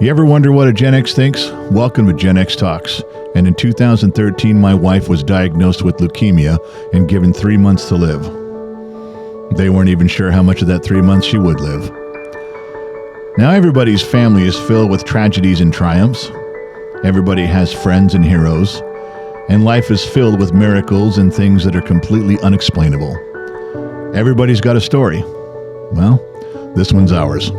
You ever wonder what a Gen X thinks? Welcome to Gen X Talks. And in 2013, my wife was diagnosed with leukemia and given 3 months to live. They weren't even sure how much of that 3 months she would live. Now everybody's family is filled with tragedies and triumphs. Everybody has friends and heroes. And life is filled with miracles and things that are completely unexplainable. Everybody's got a story. Well, this one's ours.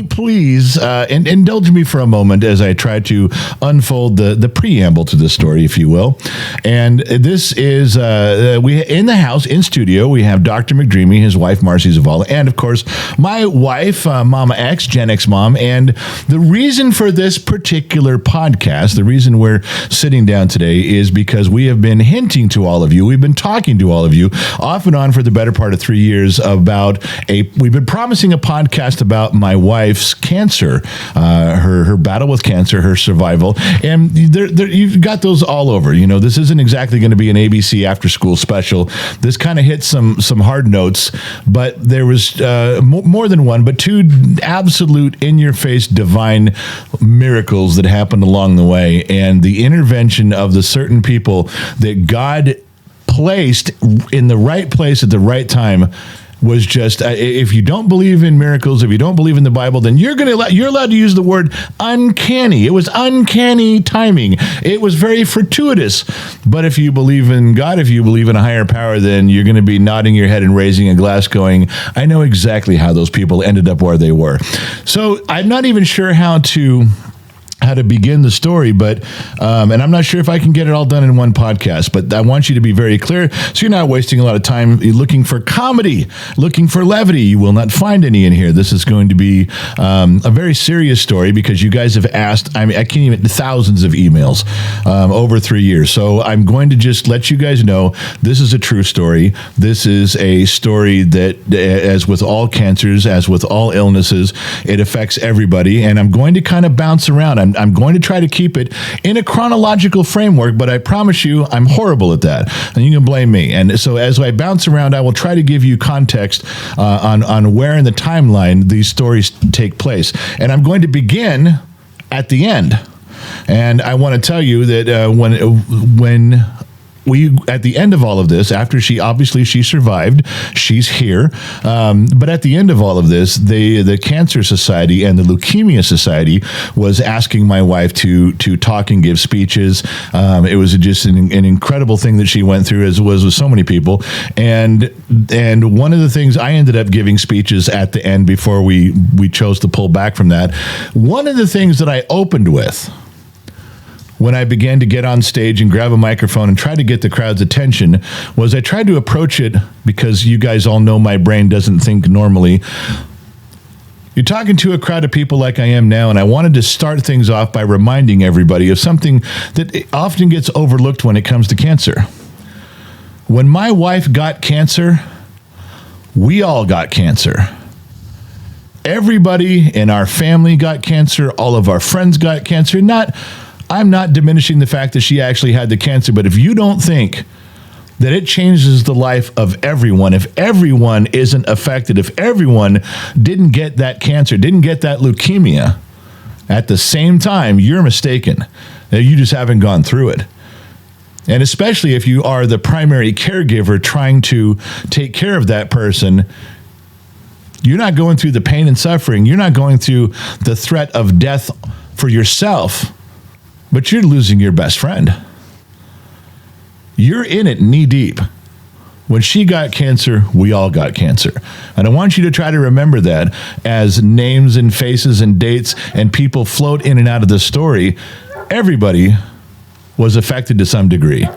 Please indulge me for a moment as I try to unfold the preamble to this story, if you will. And this is we in the house in studio. We have Dr. McDreamy, his wife Marcy Zavala, and of course my wife Mama X, Gen X Mom. And the reason for this particular podcast, the reason we're sitting down today, is because we have been hinting to all of you. We've been talking to all of you off and on for the better part of 3 years about we've been promising a podcast about my wife's cancer, her battle with cancer, her survival, and you've got those all over. You know, this isn't exactly going to be an ABC after school special. This kind of hits some hard notes, but there was more than one, but two absolute in-your-face divine miracles that happened along the way, and the intervention of the certain people that God placed in the right place at the right time was just, if you don't believe in miracles, if you don't believe in the Bible, then you're allowed to use the word uncanny. It was uncanny timing. It was very fortuitous. But if you believe in God, if you believe in a higher power, then you're going to be nodding your head and raising a glass going, I know exactly how those people ended up where they were. So I'm not even sure how to begin the story, but and I'm not sure if I can get it all done in one podcast, but I want you to be very clear so you're not wasting a lot of time looking for comedy, looking for levity. You will not find any in here. This is going to be a very serious story because you guys have asked, I can't even, thousands of emails over 3 years. So I'm going to just let you guys know this is a true story. This is a story that, as with all cancers, as with all illnesses, it affects everybody. And I'm going to kind of bounce around. I'm going to try to keep it in a chronological framework, but I promise you I'm horrible at that, and you can blame me. And so as I bounce around, I will try to give you context on where in the timeline these stories take place. And I'm going to begin at the end. And I want to tell you that when we, at the end of all of this, after she survived, she's here. But at the end of all of this, the Cancer Society and the Leukemia Society was asking my wife to talk and give speeches. It was just an incredible thing that she went through, as was with so many people. And one of the things, I ended up giving speeches at the end before we chose to pull back from that. One of the things that I opened with, when I began to get on stage and grab a microphone and try to get the crowd's attention, was I tried to approach it, because you guys all know my brain doesn't think normally. You're talking to a crowd of people like I am now, and I wanted to start things off by reminding everybody of something that often gets overlooked when it comes to cancer. When my wife got cancer, we all got cancer. Everybody in our family got cancer. All of our friends got cancer. I'm not diminishing the fact that she actually had the cancer, but if you don't think that it changes the life of everyone, if everyone isn't affected, if everyone didn't get that cancer, didn't get that leukemia at the same time, you're mistaken. You just haven't gone through it. And especially if you are the primary caregiver trying to take care of that person, you're not going through the pain and suffering. You're not going through the threat of death for yourself, but you're losing your best friend. You're in it knee deep. When she got cancer, we all got cancer. And I want you to try to remember that as names and faces and dates and people float in and out of the story. Everybody was affected to some degree.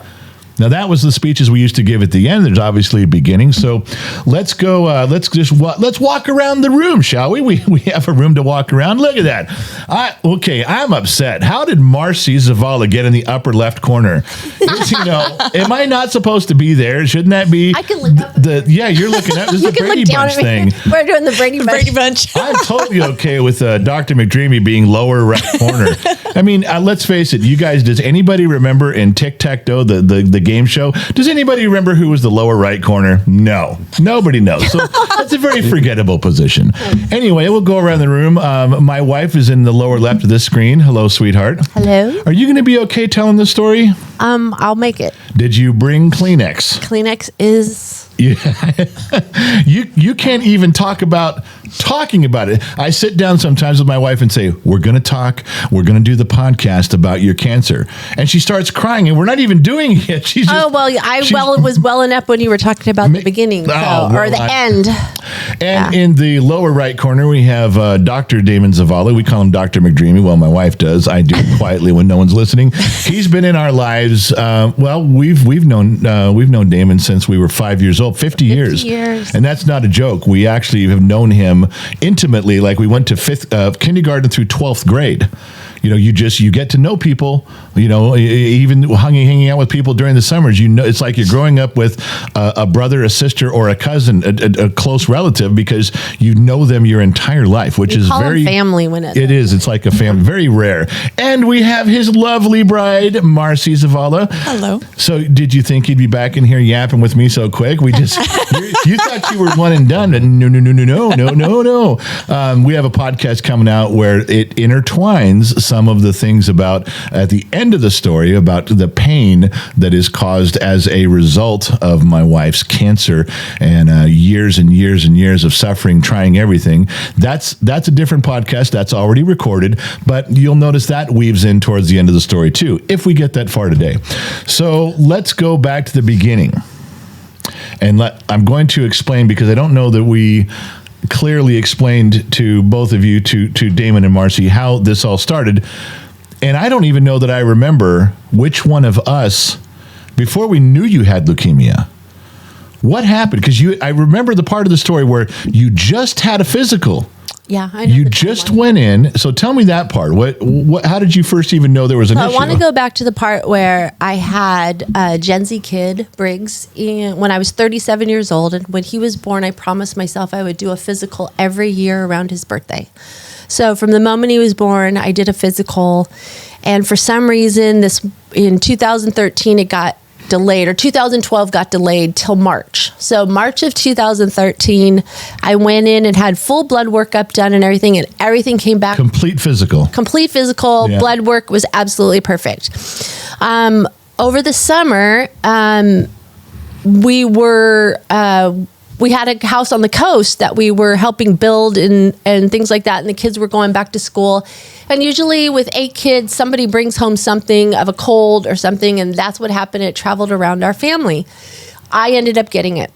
Now, that was the speeches we used to give at the end. There's obviously a beginning. So let's go. Let's walk around the room, shall we? We have a room to walk around. Look at that. I'm upset. How did Marcy Zavala get in the upper left corner? Am I not supposed to be there? Shouldn't that be? I can look up. You're looking up. This is the Brady Bunch thing. We're doing the Brady Bunch. I'm totally okay with Dr. McDreamy being lower right corner. I mean, let's face it. You guys, does anybody remember in Tic-Tac-Toe, the game show. Does anybody remember who was the lower right corner? No. Nobody knows. So that's a very forgettable position. Anyway, we'll go around the room. My wife is in the lower left of this screen. Hello, sweetheart. Hello. Are you going to be okay telling the story? I'll make it. Did you bring Kleenex? Kleenex is... You can't even talking about it. I sit down sometimes with my wife and say, we're going to talk. We're going to do the podcast about your cancer. And she starts crying, and we're not even doing it yet. She's just, it was well enough when you were talking about the beginning end. And in the lower right corner, we have Dr. Damon Zavala. We call him Dr. McDreamy. Well, my wife does. I do it quietly when no one's listening. He's been in our lives. We've known Damon since we were 5 years old. 50 years. And that's not a joke. We actually have known him intimately. Like we went to kindergarten through 12th grade. You get to know people, even hanging out with people during the summers. It's like you're growing up with a brother, a sister, or a cousin, a close relative, because you know them your entire life, which is very family when it is. It's like a family, very rare. And we have his lovely bride, Marcy Zavala. Hello. So, did you think he'd be back in here yapping with me so quick? You thought you were one and done. No. We have a podcast coming out where it intertwines some of the things about at the end of the story about the pain that is caused as a result of my wife's cancer and years and years and years of suffering, trying everything. That's a different podcast that's already recorded, but you'll notice that weaves in towards the end of the story too, if we get that far today. So let's go back to the beginning. And I'm going to explain, because I don't know that we clearly explained to both of you, to Damon and Marcy, how this all started. And I don't even know that I remember which one of us, before we knew you had leukemia, what happened? Because I remember the part of the story where you just had a physical. Yeah, I know. You just went in. So tell me that part. What? How did you first even know there was an issue? I want to go back to the part where I had Gen Z kid, Briggs, when I was 37 years old. And when he was born, I promised myself I would do a physical every year around his birthday. So from the moment he was born, I did a physical. And for some reason, in 2013, it got delayed, or 2012 got delayed till March. So March of 2013, I went in and had full blood workup done and everything came back. Complete physical. Yeah. Blood work was absolutely perfect. Over the summer, we had a house on the coast that we were helping build and things like that. And the kids were going back to school. And usually with 8 kids, somebody brings home something of a cold or something. And that's what happened. It traveled around our family. I ended up getting it.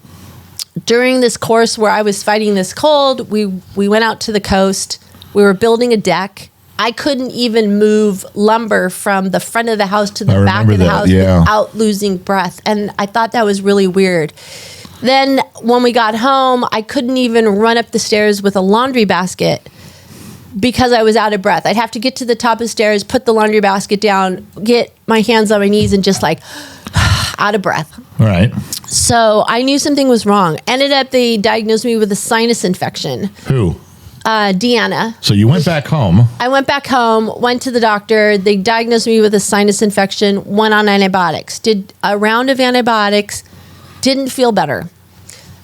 During this course where I was fighting this cold, we went out to the coast. We were building a deck. I couldn't even move lumber from the front of the house to the back of the house without losing breath. And I thought that was really weird. Then when we got home, I couldn't even run up the stairs with a laundry basket because I was out of breath. I'd have to get to the top of the stairs, put the laundry basket down, get my hands on my knees, and just out of breath. All right. So I knew something was wrong. Ended up, they diagnosed me with a sinus infection. Who? Deanna. So you went back home. I went back home, went to the doctor. They diagnosed me with a sinus infection, went on antibiotics, did a round of antibiotics, didn't feel better.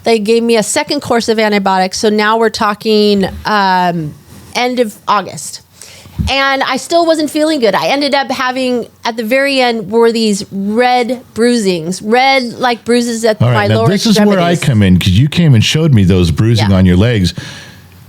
They gave me a second course of antibiotics. So now we're talking end of August. And I still wasn't feeling good. I ended up having, at the very end, were these red bruisings, like bruises at my lower extremities. This is where I come in, because you came and showed me those bruising on your legs.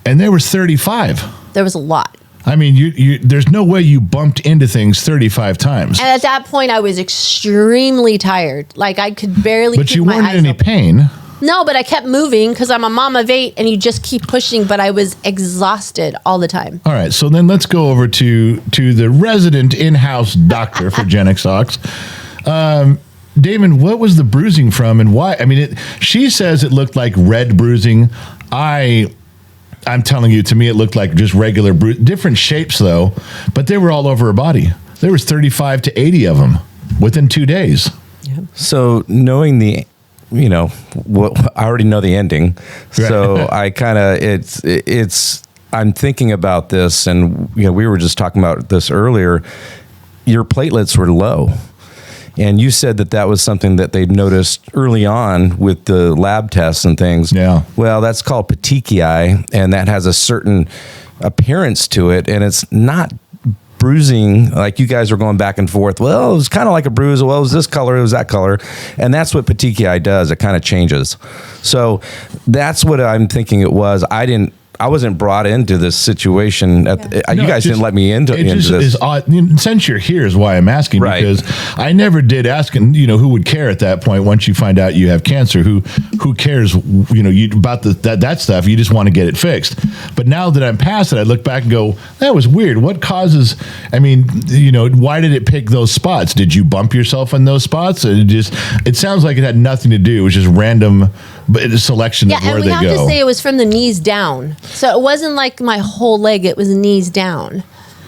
And there was 35. There was a lot. I mean, there's no way you bumped into things 35 times. And at that point, I was extremely tired. Like, I could barely keep my eyes open. But you weren't in any pain. No, but I kept moving because I'm a mom of 8 and you just keep pushing, but I was exhausted all the time. All right, so then let's go over to the resident in-house doctor for Gen X Talks. Damon, what was the bruising from and why? I mean, she says it looked like red bruising. I'm telling you, to me, it looked like just regular different shapes, though, but they were all over her body. There was 35 to 80 of them within 2 days. Yeah. So knowing I already know the ending. So I kind of, I'm thinking about this, and we were just talking about this earlier. Your platelets were low. And you said that was something that they noticed early on with the lab tests and things. Yeah. Well, that's called petechiae, and that has a certain appearance to it, and it's not bruising like you guys are going back and forth. Well, it was kind of like a bruise. Well, it was this color, it was that color. And that's what petechiae does. It kind of changes. So that's what I'm thinking it was. I wasn't brought into this situation. You guys didn't let me into this. Is odd. Since you're here is why I'm asking, Right. because I never did ask, and who would care at that point once you find out you have cancer? Who cares? About that stuff. You just want to get it fixed. But now that I'm past it, I look back and go, that was weird. What causes? I mean, why did it pick those spots? Did you bump yourself in those spots? It sounds like it had nothing to do. It was just random selection of where they go. Yeah, and we have to say it was from the knees down. So it wasn't like my whole leg, it was knees down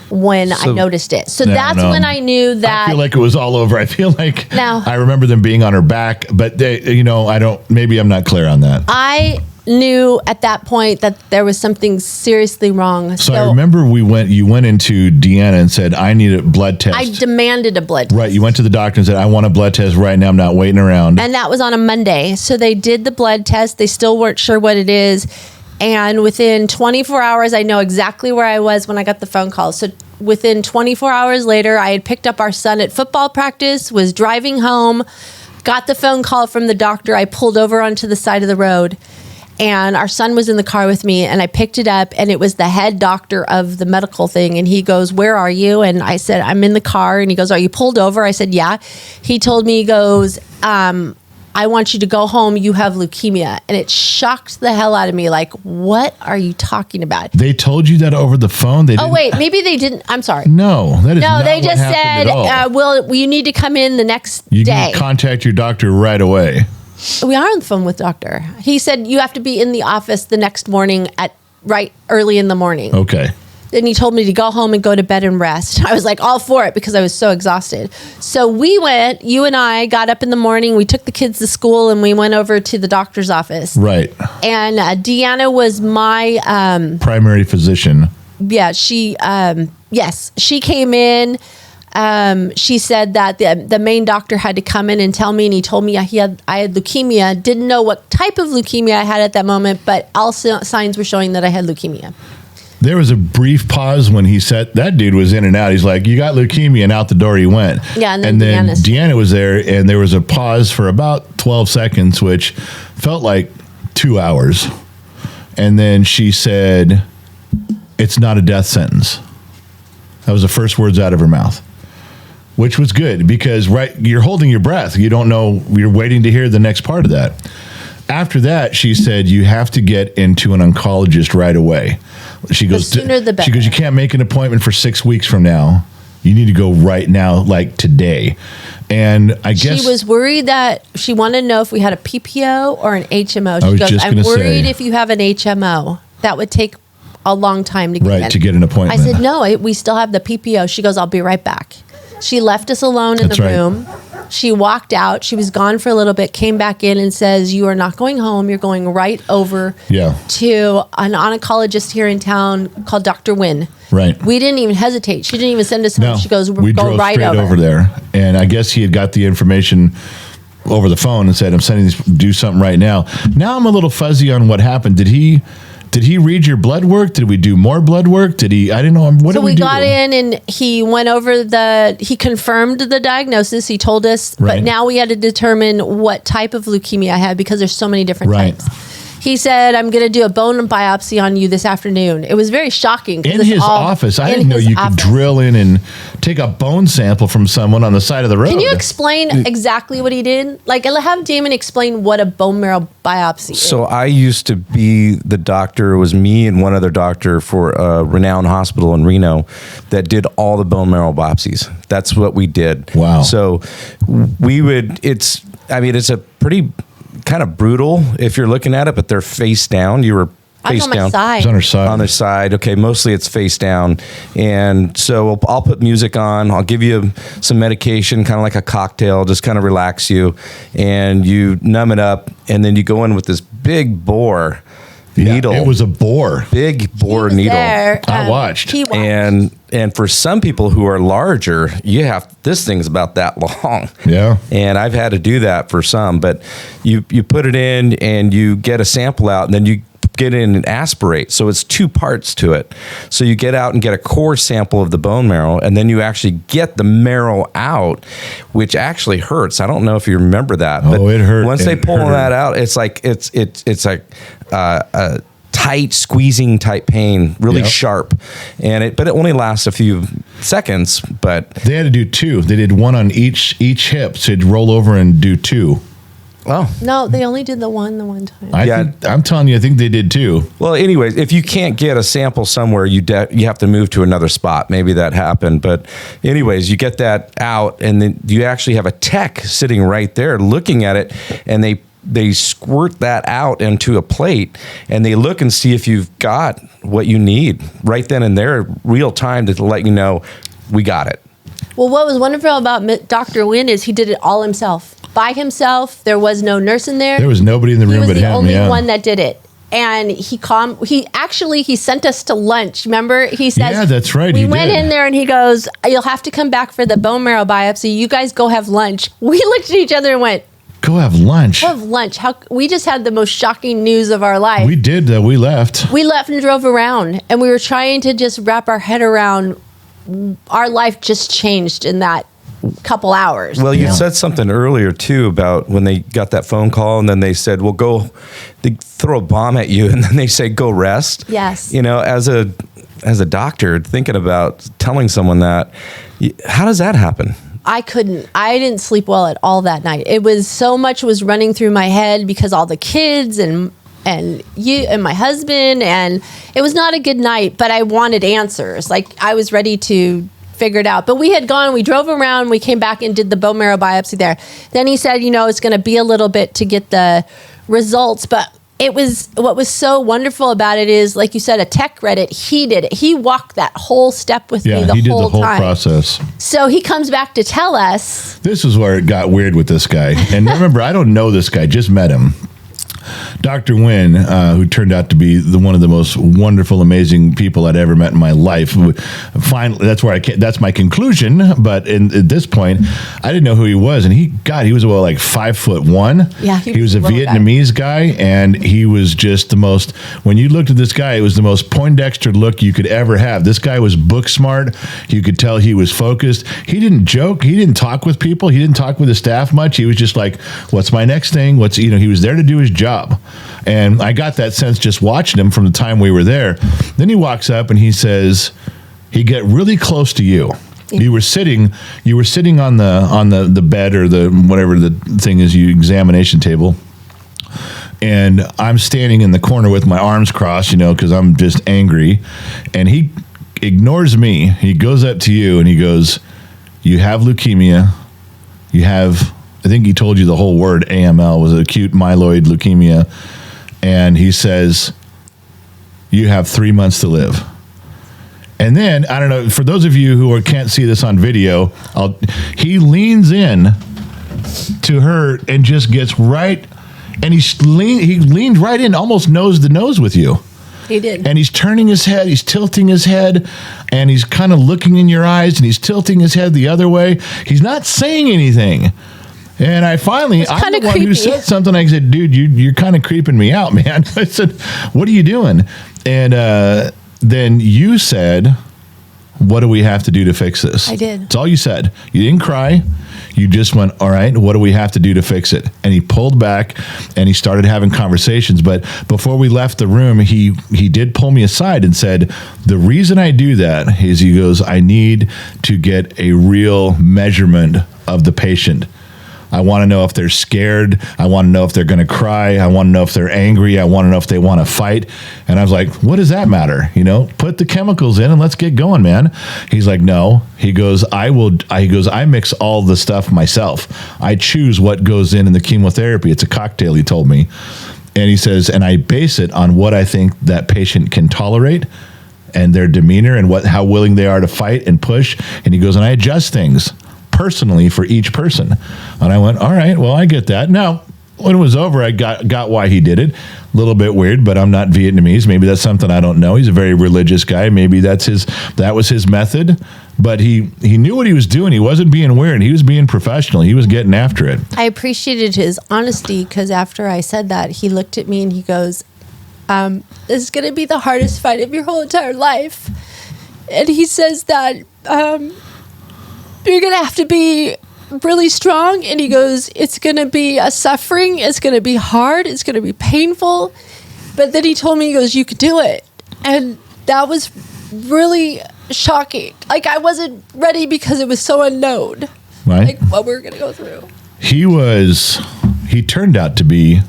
when I noticed it. So that's when I knew that. I feel like it was all over. I feel like I remember them being on her back, but maybe I'm not clear on that. I knew at that point that there was something seriously wrong. So I remember you went into Deanna and said, I need a blood test. I demanded a blood test. Right. You went to the doctor and said, I want a blood test right now. I'm not waiting around. And that was on a Monday. So they did the blood test. They still weren't sure what it is. And within 24 hours, I know exactly where I was when I got the phone call. So within 24 hours later, I had picked up our son at football practice, was driving home, got the phone call from the doctor. I pulled over onto the side of the road, and our son was in the car with me, and I picked it up, and it was the head doctor of the medical thing. And he goes, where are you? And I said, I'm in the car. And he goes, are you pulled over? I said, yeah. He told me, he goes, I want you to go home. You have leukemia. And it shocked the hell out of me. Like, what are you talking about? They told you that over the phone? Wait, maybe they didn't. I'm sorry. No, that is not No, they what just happened said, at all. you need to come in the next You day. need to contact your doctor right away. We are on the phone with doctor. He said you have to be in the office the next morning at early in the morning. Okay. Then he told me to go home and go to bed and rest. I was like all for it because I was so exhausted. So we went, you and I got up in the morning, we took the kids to school, and we went over to the doctor's office. Right. And Deanna was my... primary physician. Yeah, she came in. She said that the main doctor had to come in and tell me, and he told me I had leukemia. Didn't know what type of leukemia I had at that moment, but all signs were showing that I had leukemia. There was a brief pause when he said that dude was in and out. He's like, you got leukemia, and out the door he went. Yeah, and then Deanna was there, and there was a pause for about 12 seconds, which felt like 2 hours. And then she said, it's not a death sentence. That was the first words out of her mouth, which was good because you're holding your breath. You don't know, you're waiting to hear the next part of that. After that, she said, you have to get into an oncologist right away. She goes, the sooner the better. She goes, you can't make an appointment for 6 weeks from now. You need to go right now, like today. And I guess she was worried that she wanted to know if we had a PPO or an HMO. She goes, I'm worried if you have an HMO, that would take a long time to get in. To get an appointment. I said, no, we still have the PPO. She goes, I'll be right back. She left us alone in the room. She walked out. She was gone for a little bit, came back in and says, you are not going home. You're going right over to an oncologist here in town called Dr. Wynn. Right. We didn't even hesitate. She didn't even send us home. No, She goes, we go drove right straight over there. And I guess he had got the information over the phone and said, I'm sending this, do something right now. Now I'm a little fuzzy on what happened. Did he read your blood work? Did we do more blood work? I didn't know. What did we do? So we got in and he went over he confirmed the diagnosis. He told us, but now we had to determine what type of leukemia I had because there's so many different types. He said, I'm going to do a bone biopsy on you this afternoon. It was very shocking. In his office. I didn't know you could drill in and take a bone sample from someone on the side of the road. Can you explain exactly what he did? Like, have Damon explain what a bone marrow biopsy is. So I used to be the doctor. It was me and one other doctor for a renowned hospital in Reno that did all the bone marrow biopsies. That's what we did. Wow. So it's a pretty kind of brutal if you're looking at it, but they're face down. You were face down. It's on her side. On their side. Okay, mostly it's face down. And so I'll put music on. I'll give you some medication, kind of like a cocktail, just kind of relax you. And you numb it up. And then you go in with this big bore needle. It was a bore. Big bore He was needle. there. I watched. He watched. And for some people who are larger, this thing's about that long. Yeah. And I've had to do that for some, but you put it in and you get a sample out, and then you get in and aspirate. So it's two parts to it. So you get out and get a core sample of the bone marrow, and then you actually get the marrow out, which actually hurts. I don't know if you remember that. Oh, it hurt. Once they pull that out, it's like a tight squeezing type pain, really sharp, but it only lasts a few seconds. But they had to do two. They did one on each hip, so they'd roll over and do two. Oh No, they only did the one time. I'm telling you, I think they did two. well, anyways, if you can't get a sample somewhere, you have to move to another spot. Maybe that happened, but anyways, you get that out, and then you actually have a tech sitting right there looking at it, and they squirt that out into a plate, and they look and see if you've got what you need right then and there, real time, to let you know we got it. Well, what was wonderful about Dr. Wynn is he did it all himself. By himself. There was no nurse in there. There was nobody in the room but him. He was the only one that did it. And he sent us to lunch. Remember? He says, yeah, that's right. We went in there and he goes, you'll have to come back for the bone marrow biopsy. You guys go have lunch. We looked at each other and went, go have lunch. go have lunch. We just had the most shocking news of our life. We did. We left. We left and drove around, and we were trying to just wrap our head around our life just changed in that couple hours. Well, you said something earlier too about when they got that phone call, and then they said, well, they throw a bomb at you, and then they say, go rest. Yes. As a doctor, thinking about telling someone that, how does that happen? I didn't sleep well at all that night. It was so much was running through my head because all the kids and you and my husband, and it was not a good night, but I wanted answers. Like, I was ready to figure it out. But we drove around, we came back and did the bone marrow biopsy there. Then he said, it's going to be a little bit to get the results, but what was so wonderful about it is, like you said, a tech read it. He did it. He walked that whole step with me the whole time. He did the whole process. So he comes back to tell us. This is where it got weird with this guy. And remember, I don't know this guy, just met him. Dr. Wynn, who turned out to be one of the most wonderful, amazing people I'd ever met in my life. Finally, that's my conclusion. But at this point, I didn't know who he was, and he was about like 5'1". Yeah, he was a Vietnamese guy, and he was just the most. When you looked at this guy, it was the most Poindexter look you could ever have. This guy was book smart. You could tell he was focused. He didn't joke. He didn't talk with people. He didn't talk with the staff much. He was just like, "What's my next thing?" He was there to do his job. And I got that sense just watching him from the time we were there. Then he walks up and he says, he get really close to you. You were sitting on the bed, or the whatever the thing is, examination table. And I'm standing in the corner with my arms crossed, because I'm just angry. And he ignores me. He goes up to you and he goes, you have leukemia. I think he told you the whole word. AML was acute myeloid leukemia. And he says, you have 3 months to live. And then, I don't know, for those of you who can't see this on video, he leans in to her and just gets right, and he leaned right in, almost nose to nose with you. He did. And he's turning his head, he's tilting his head, and he's kind of looking in your eyes, and he's tilting his head the other way. He's not saying anything. And I'm the one who said something. I said, dude, you're kind of creeping me out, man. I said, what are you doing? And then you said, what do we have to do to fix this? I did. That's all you said. You didn't cry. You just went, all right, what do we have to do to fix it? And he pulled back and he started having conversations. But before we left the room, he did pull me aside and said, the reason I do that is, he goes, I need to get a real measurement of the patient. I want to know if they're scared. I want to know if they're going to cry. I want to know if they're angry. I want to know if they want to fight. And I was like, what does that matter? Put the chemicals in and let's get going, man. He's like, no. He goes, I mix all the stuff myself. I choose what goes in the chemotherapy. It's a cocktail, he told me. And he says, and I base it on what I think that patient can tolerate and their demeanor and how willing they are to fight and push. And he goes, and I adjust things personally for each person. And I went, all right, well, I get that. Now, when it was over, I got why he did it. A little bit weird, but I'm not Vietnamese. Maybe that's something I don't know. He's a very religious guy. Maybe that was his method. But he knew what he was doing. He wasn't being weird. He was being professional. He was getting after it. I appreciated his honesty because after I said that, he looked at me and he goes, "This is going to be the hardest fight of your whole entire life." And he says that you're going to have to be really strong. And he goes, "It's going to be a suffering. It's going to be hard. It's going to be painful." But then he told me, he goes, "You could do it." And that was really shocking. Like, I wasn't ready because it was so unknown. Right. Like what we were going to go through. He turned out to be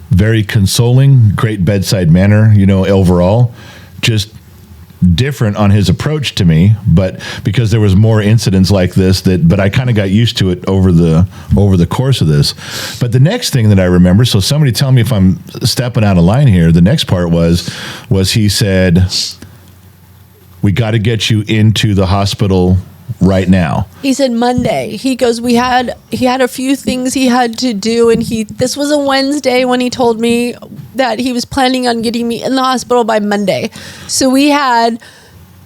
very consoling, great bedside manner, overall, just different on his approach to me, but because there was more incidents like this but I kind of got used to it over the course of this. But the next thing that I remember, so somebody tell me if I'm stepping out of line here, the next part was he said, "We got to get you into the hospital right now." He said Monday. He goes, he had a few things he had to do, and this was a Wednesday when he told me that he was planning on getting me in the hospital by Monday. So we had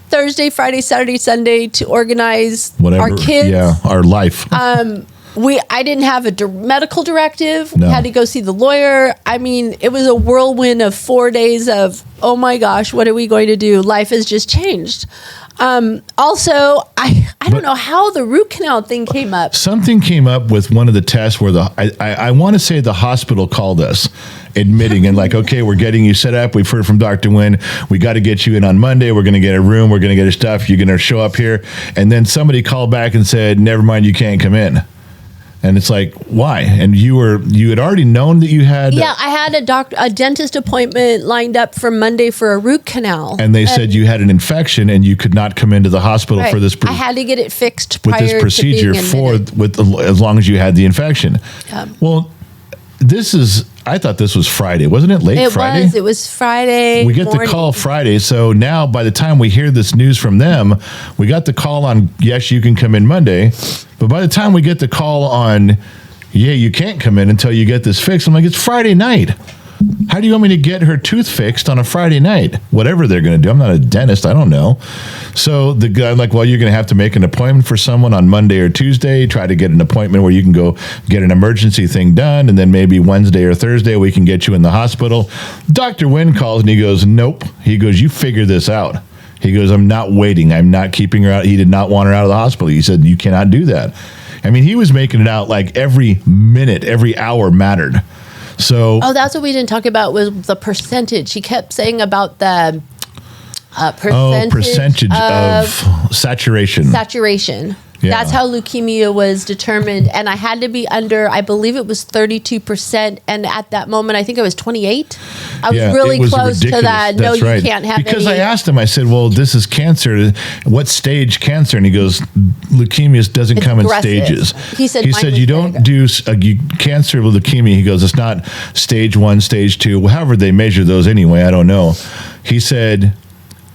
Thursday, Friday, Saturday, Sunday to organize our kids. Yeah, our life. I didn't have a medical directive. No. We had to go see the lawyer. I mean, it was a whirlwind of 4 days of, oh my gosh, what are we going to do? Life has just changed. Also, I don't know how the root canal thing came up. Something came up with one of the tests where I want to say the hospital called us admitting and like, "Okay, we're getting you set up. We've heard from Dr. Nguyen. We got to get you in on Monday. We're going to get a room. We're going to get your stuff. You're going to show up here." And then somebody called back and said, "Never mind, you can't come in." And it's like, why? And you had already known that you had. Yeah, I had a dentist appointment lined up for Monday for a root canal. And they said you had an infection and you could not come into the hospital for this. I had to get it fixed with prior this procedure to being admitted. as long as you had the infection. Well, I thought this was Friday. Wasn't it late Friday? It was Friday We get morning. the call Friday. So now by the time we hear this news from them, we got the call on, yes, you can come in Monday. But by the time we get the call on, yeah, you can't come in until you get this fixed, I'm like, it's Friday night. How do you want me to get her tooth fixed on a Friday night? Whatever they're going to do. I'm not a dentist. I don't know. So the guy, like, well, you're going to have to make an appointment for someone on Monday or Tuesday. Try to get an appointment where you can go get an emergency thing done. And then maybe Wednesday or Thursday, we can get you in the hospital. Dr. Nguyen calls and he goes, "Nope." He goes, "You figure this out." He goes, "I'm not waiting. I'm not keeping her out." He did not want her out of the hospital. He said, "You cannot do that." I mean, he was making it out like every minute, every hour mattered. So, that's what we didn't talk about was the percentage. He kept saying about the percentage of saturation. Saturation. Yeah. That's how leukemia was determined. And I had to be under, I believe it was 32%. And at that moment, I think it was 28. I was really close to that. That's no, right. You can't have because any. I asked him, I said, "Well, this is cancer. What stage cancer?" And he goes, "Leukemia doesn't come aggressive. in stages." He said "You don't do cancer with leukemia." He goes, "It's not stage 1, stage 2. However they measure those anyway, I don't know." He said,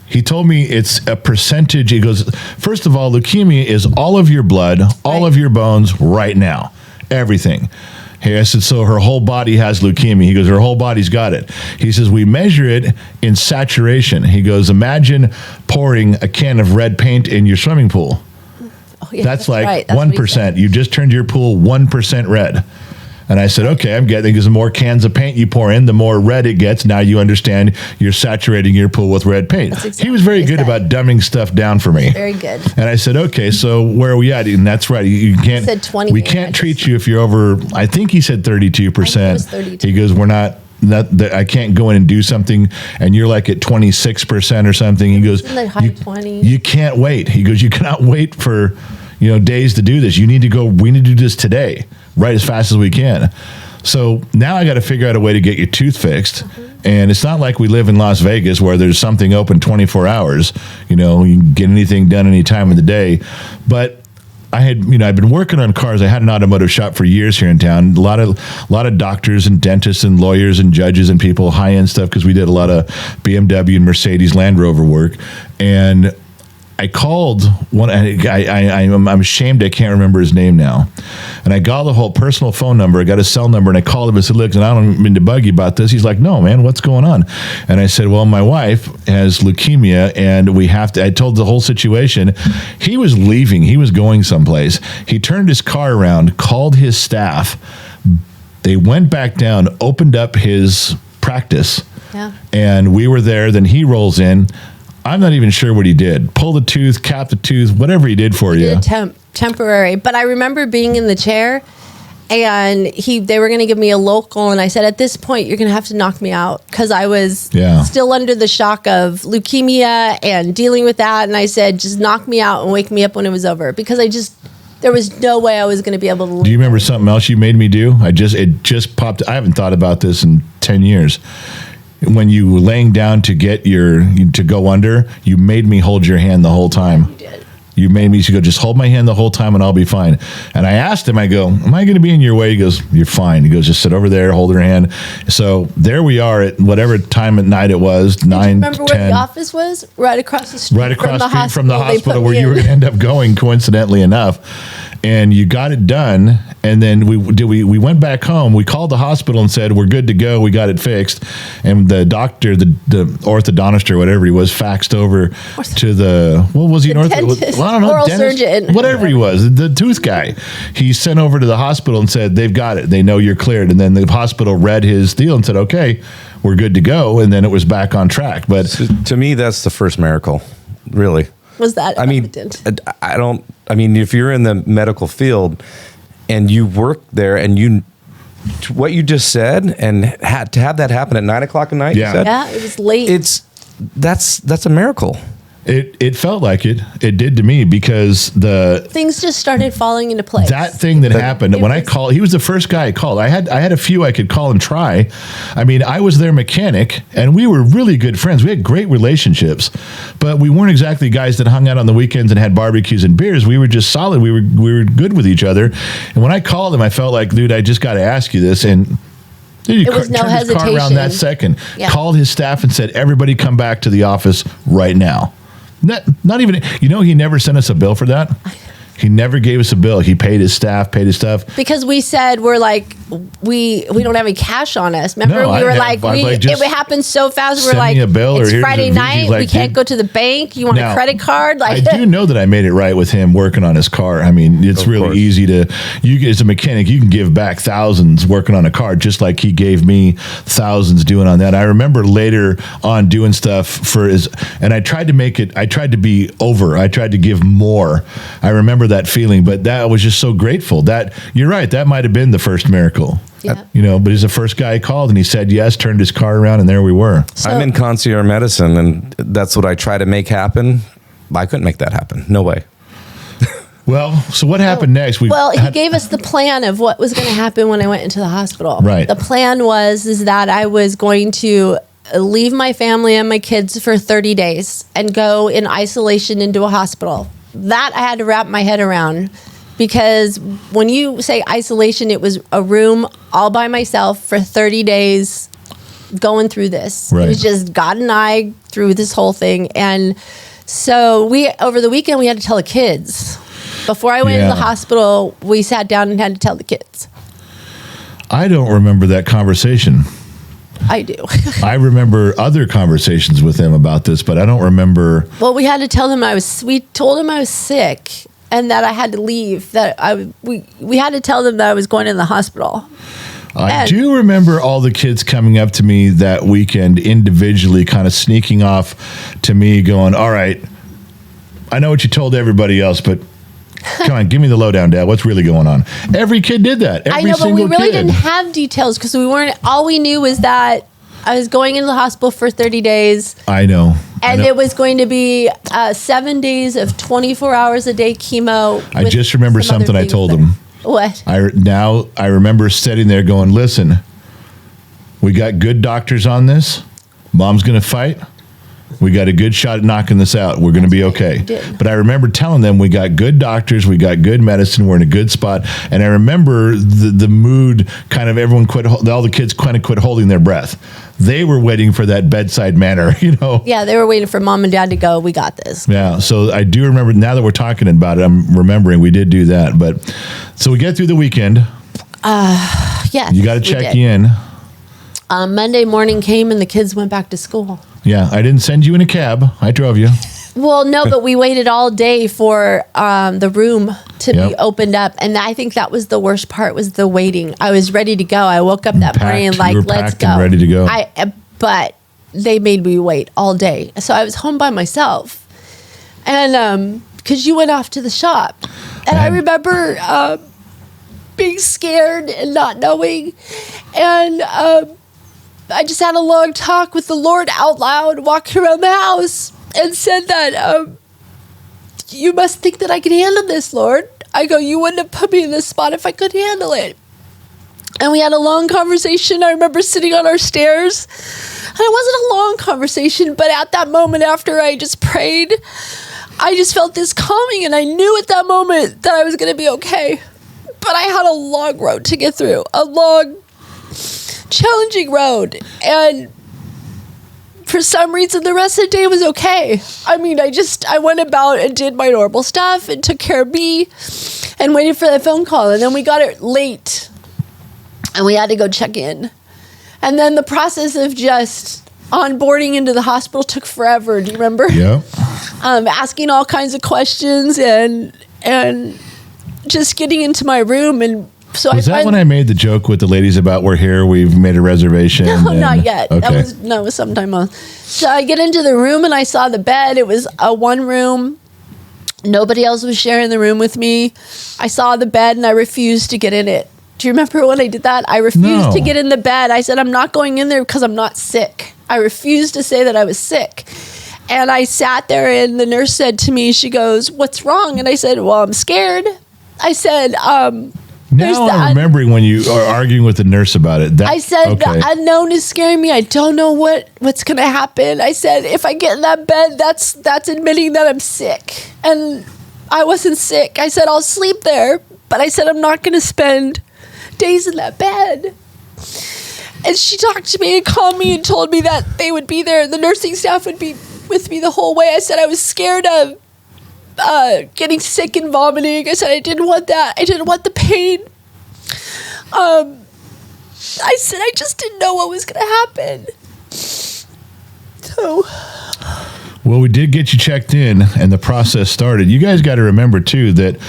he told me it's a percentage. He goes, "First of all, leukemia is all of your blood, all of your bones right now, everything." Hey, I said, "So her whole body has leukemia." He goes, "Her whole body's got it." He says, "We measure it in saturation." He goes, "Imagine pouring a can of red paint in your swimming pool. Oh, yeah, that's like right. 1%. You just turned your pool 1% red." And I said, "Okay, I'm getting, because the more cans of paint you pour in, the more red it gets. Now you understand you're saturating your pool with red paint." Exactly he was very good about dumbing stuff down for me. Very good. And I said, "Okay, so where are we at?" And that's right. You can't. He said 20. We can't treat you if you're over. I think he said 32%. I think it was 32. He goes, "We're not. I can't go in and do something, and you're like at 26% or something." He goes, in the high 20s. You can't wait." He goes, "You cannot wait for days to do this. You need to go. We need to do this today, right, as fast as we can." So now I got to figure out a way to get your tooth fixed. And it's not like we live in Las Vegas where there's something open 24 hours. You can get anything done any time of the day. But I've been working on cars. I had an automotive shop for years here in town. A lot of doctors and dentists and lawyers and judges and people, high-end stuff, because we did a lot of BMW and Mercedes Land Rover work. And I called one. I'm ashamed I can't remember his name now. And I got the whole personal phone number. I got his cell number, and I called him and said, "Look, and I don't mean to bug you about this." He's like, "No, man, what's going on?" And I said, "Well, my wife has leukemia, and we have to." I told the whole situation. He was leaving. He was going someplace. He turned his car around, called his staff. They went back down, opened up his practice, and we were there. Then he rolls in. I'm not even sure what he did. Pull the tooth, cap the tooth, whatever he did for you. Temporary. But I remember being in the chair, and they were going to give me a local, and I said, at this point, you're going to have to knock me out, because I was still under the shock of leukemia and dealing with that. And I said, just knock me out and wake me up when it was over, because there was no way I was going to be able to live. Do you remember something else you made me do? It just popped. I haven't thought about this in 10 years. When you were laying down to go under, you made me hold your hand the whole time. You did. You made me go, just hold my hand the whole time and I'll be fine. And I asked him, I go, am I going to be in your way? He goes, you're fine. He goes, just sit over there, hold her hand. So there we are at whatever time at night it was, 9, 10. Remember where the office was? Right across the street. Right across the street from the hospital where you were going to end up going, coincidentally enough. And you got it done, and then we went back home. We called the hospital and said, we're good to go. We got it fixed. And the doctor, the orthodontist or whatever he was, faxed over to the, what was he? Well, I don't know. Oral surgeon. Whatever he was, the tooth guy. He sent over to the hospital and said, they've got it. They know you're cleared. And then the hospital read his deal and said, okay, we're good to go. And then it was back on track. But to me, that's the first miracle, really. Was that evident? I mean, if you're in the medical field and you work there and what you just said, and had to have that happen at 9 o'clock at night, you said? Yeah, it was late. That's a miracle. It felt like it. It did to me, because things just started falling into place. That thing that happened when I called, he was the first guy I called. I had a few I could call and try. I mean, I was their mechanic, and we were really good friends. We had great relationships, but we weren't exactly guys that hung out on the weekends and had barbecues and beers. We were just solid. We were good with each other. And when I called him, I felt like, dude, I just got to ask you this. And it was no hesitation. His car around that second. Yeah. Called his staff and said, everybody come back to the office right now. Not even, he never sent us a bill for that. He never gave us a bill. He paid his staff, paid his stuff. Because we said, we're like, we don't have any cash on us. Remember, we were like, it happened so fast. We're like, it's Friday night. We can't go to the bank. You want a credit card? Like, I do know that I made it right with him working on his car. I mean, it's really easy you as a mechanic, you can give back thousands working on a car, just like he gave me thousands doing on that. I remember later on doing stuff for and I tried to be over. I tried to give more. I remember that feeling, but that was just so grateful. That you're right, that might have been the first miracle. Yeah. But he's the first guy I called, and he said yes, turned his car around, and there we were. So, I'm in concierge medicine, and that's what I try to make happen. I couldn't make that happen. No way. Well, so what happened next? He gave us the plan of what was going to happen when I went into the hospital. Right. The plan is that I was going to leave my family and my kids for 30 days and go in isolation into a hospital. That I had to wrap my head around, because when you say isolation, it was a room all by myself for 30 days going through this. Right. It was just God and I through this whole thing. And so over the weekend, we had to tell the kids. Before I went into the hospital, we sat down and had to tell the kids. I don't remember that conversation. I do. I remember other conversations with them about this, but I don't remember. Well, we had to tell them we told them I was sick and that I had to leave. We had to tell them that I was going to the hospital. I do remember all the kids coming up to me that weekend individually, kind of sneaking off to me going, all right, I know what you told everybody else, but come on, give me the lowdown, Dad. What's really going on? Every kid did that. I know, but we really didn't have details, because all we knew was that I was going into the hospital for 30 days. I know. And it was going to be 7 days of 24 hours a day chemo. I just remember something I told him. What? I remember sitting there going, listen, we got good doctors on this. Mom's going to fight. We got a good shot at knocking this out. We're going to be okay. But I remember telling them we got good doctors, we got good medicine, we're in a good spot. And I remember the mood kind of everyone quit, all the kids kind of quit holding their breath. They were waiting for that bedside manner, you know. Yeah, they were waiting for mom and dad to go, we got this. Yeah, so I do remember, now that we're talking about it, I'm remembering we did do that. But so we get through the weekend. Yeah. You got to check in. Monday morning came and the kids went back to school. Yeah, I didn't send you in a cab. I drove you. Well, no, but we waited all day for the room to be opened up. And I think that was the worst part, was the waiting. I was ready to go. I woke up that morning like, let's go. And ready to go. But they made me wait all day. So I was home by myself. And because you went off to the shop. And I remember being scared and not knowing. And I just had a long talk with the Lord out loud, walking around the house, and said that, you must think that I can handle this, Lord. I go, you wouldn't have put me in this spot if I could handle it. And we had a long conversation. I remember sitting on our stairs. And it wasn't a long conversation, but at that moment after I just prayed, I just felt this calming, and I knew at that moment that I was going to be okay. But I had a long road to get through, a long, challenging road. And for some reason, the rest of the day was okay. I mean, I went about and did my normal stuff and took care of me and waited for that phone call. And then we got it late and we had to go check in. And then the process of just onboarding into the hospital took forever. Do you remember? Yeah. Asking all kinds of questions and just getting into my room. And so was that when I made the joke with the ladies about we're here, we've made a reservation? No, not yet. Okay. It was sometime else. So I get into the room and I saw the bed. It was a one room. Nobody else was sharing the room with me. I saw the bed and I refused to get in it. Do you remember when I did that? I refused to get in the bed. I said, I'm not going in there because I'm not sick. I refused to say that I was sick. And I sat there and the nurse said to me, she goes, what's wrong? And I said, well, I'm scared. I said, now I'm remembering when you are arguing with the nurse about it. I said, the unknown is scaring me. I don't know what's going to happen. I said, if I get in that bed, that's admitting that I'm sick. And I wasn't sick. I said, I'll sleep there. But I said, I'm not going to spend days in that bed. And she talked to me and called me and told me that they would be there. The nursing staff would be with me the whole way. I said I was scared of getting sick and vomiting. I said I didn't want that. I didn't want the pain. I said I just didn't know what was going to happen. So, well, we did get you checked in and the process started. You guys got to remember too that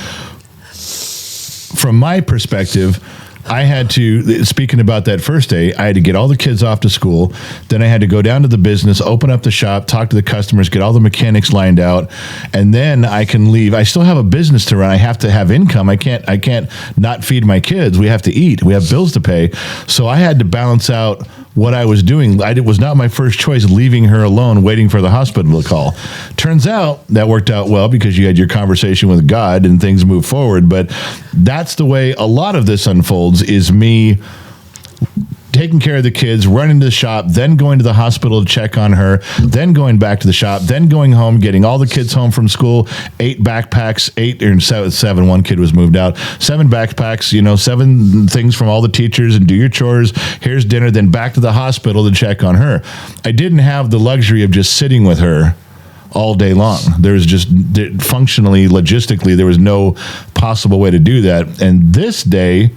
from my perspective, I had to, speaking about that first day, I had to get all the kids off to school. Then I had to go down to the business, open up the shop, talk to the customers, get all the mechanics lined out, and then I can leave. I still have a business to run. I have to have income. I can't not feed my kids. We have to eat. We have bills to pay. So I had to balance out what I was doing. It was not my first choice, leaving her alone, waiting for the hospital to call. Turns out that worked out well because you had your conversation with God and things moved forward. But that's the way a lot of this unfolds, is me taking care of the kids, running to the shop, then going to the hospital to check on her, then going back to the shop, then going home, getting all the kids home from school, 8 backpacks, 7, one kid was moved out, 7 backpacks, 7 things from all the teachers, and do your chores, here's dinner, then back to the hospital to check on her. I didn't have the luxury of just sitting with her all day long. There was just functionally, logistically, there was no possible way to do that. And this day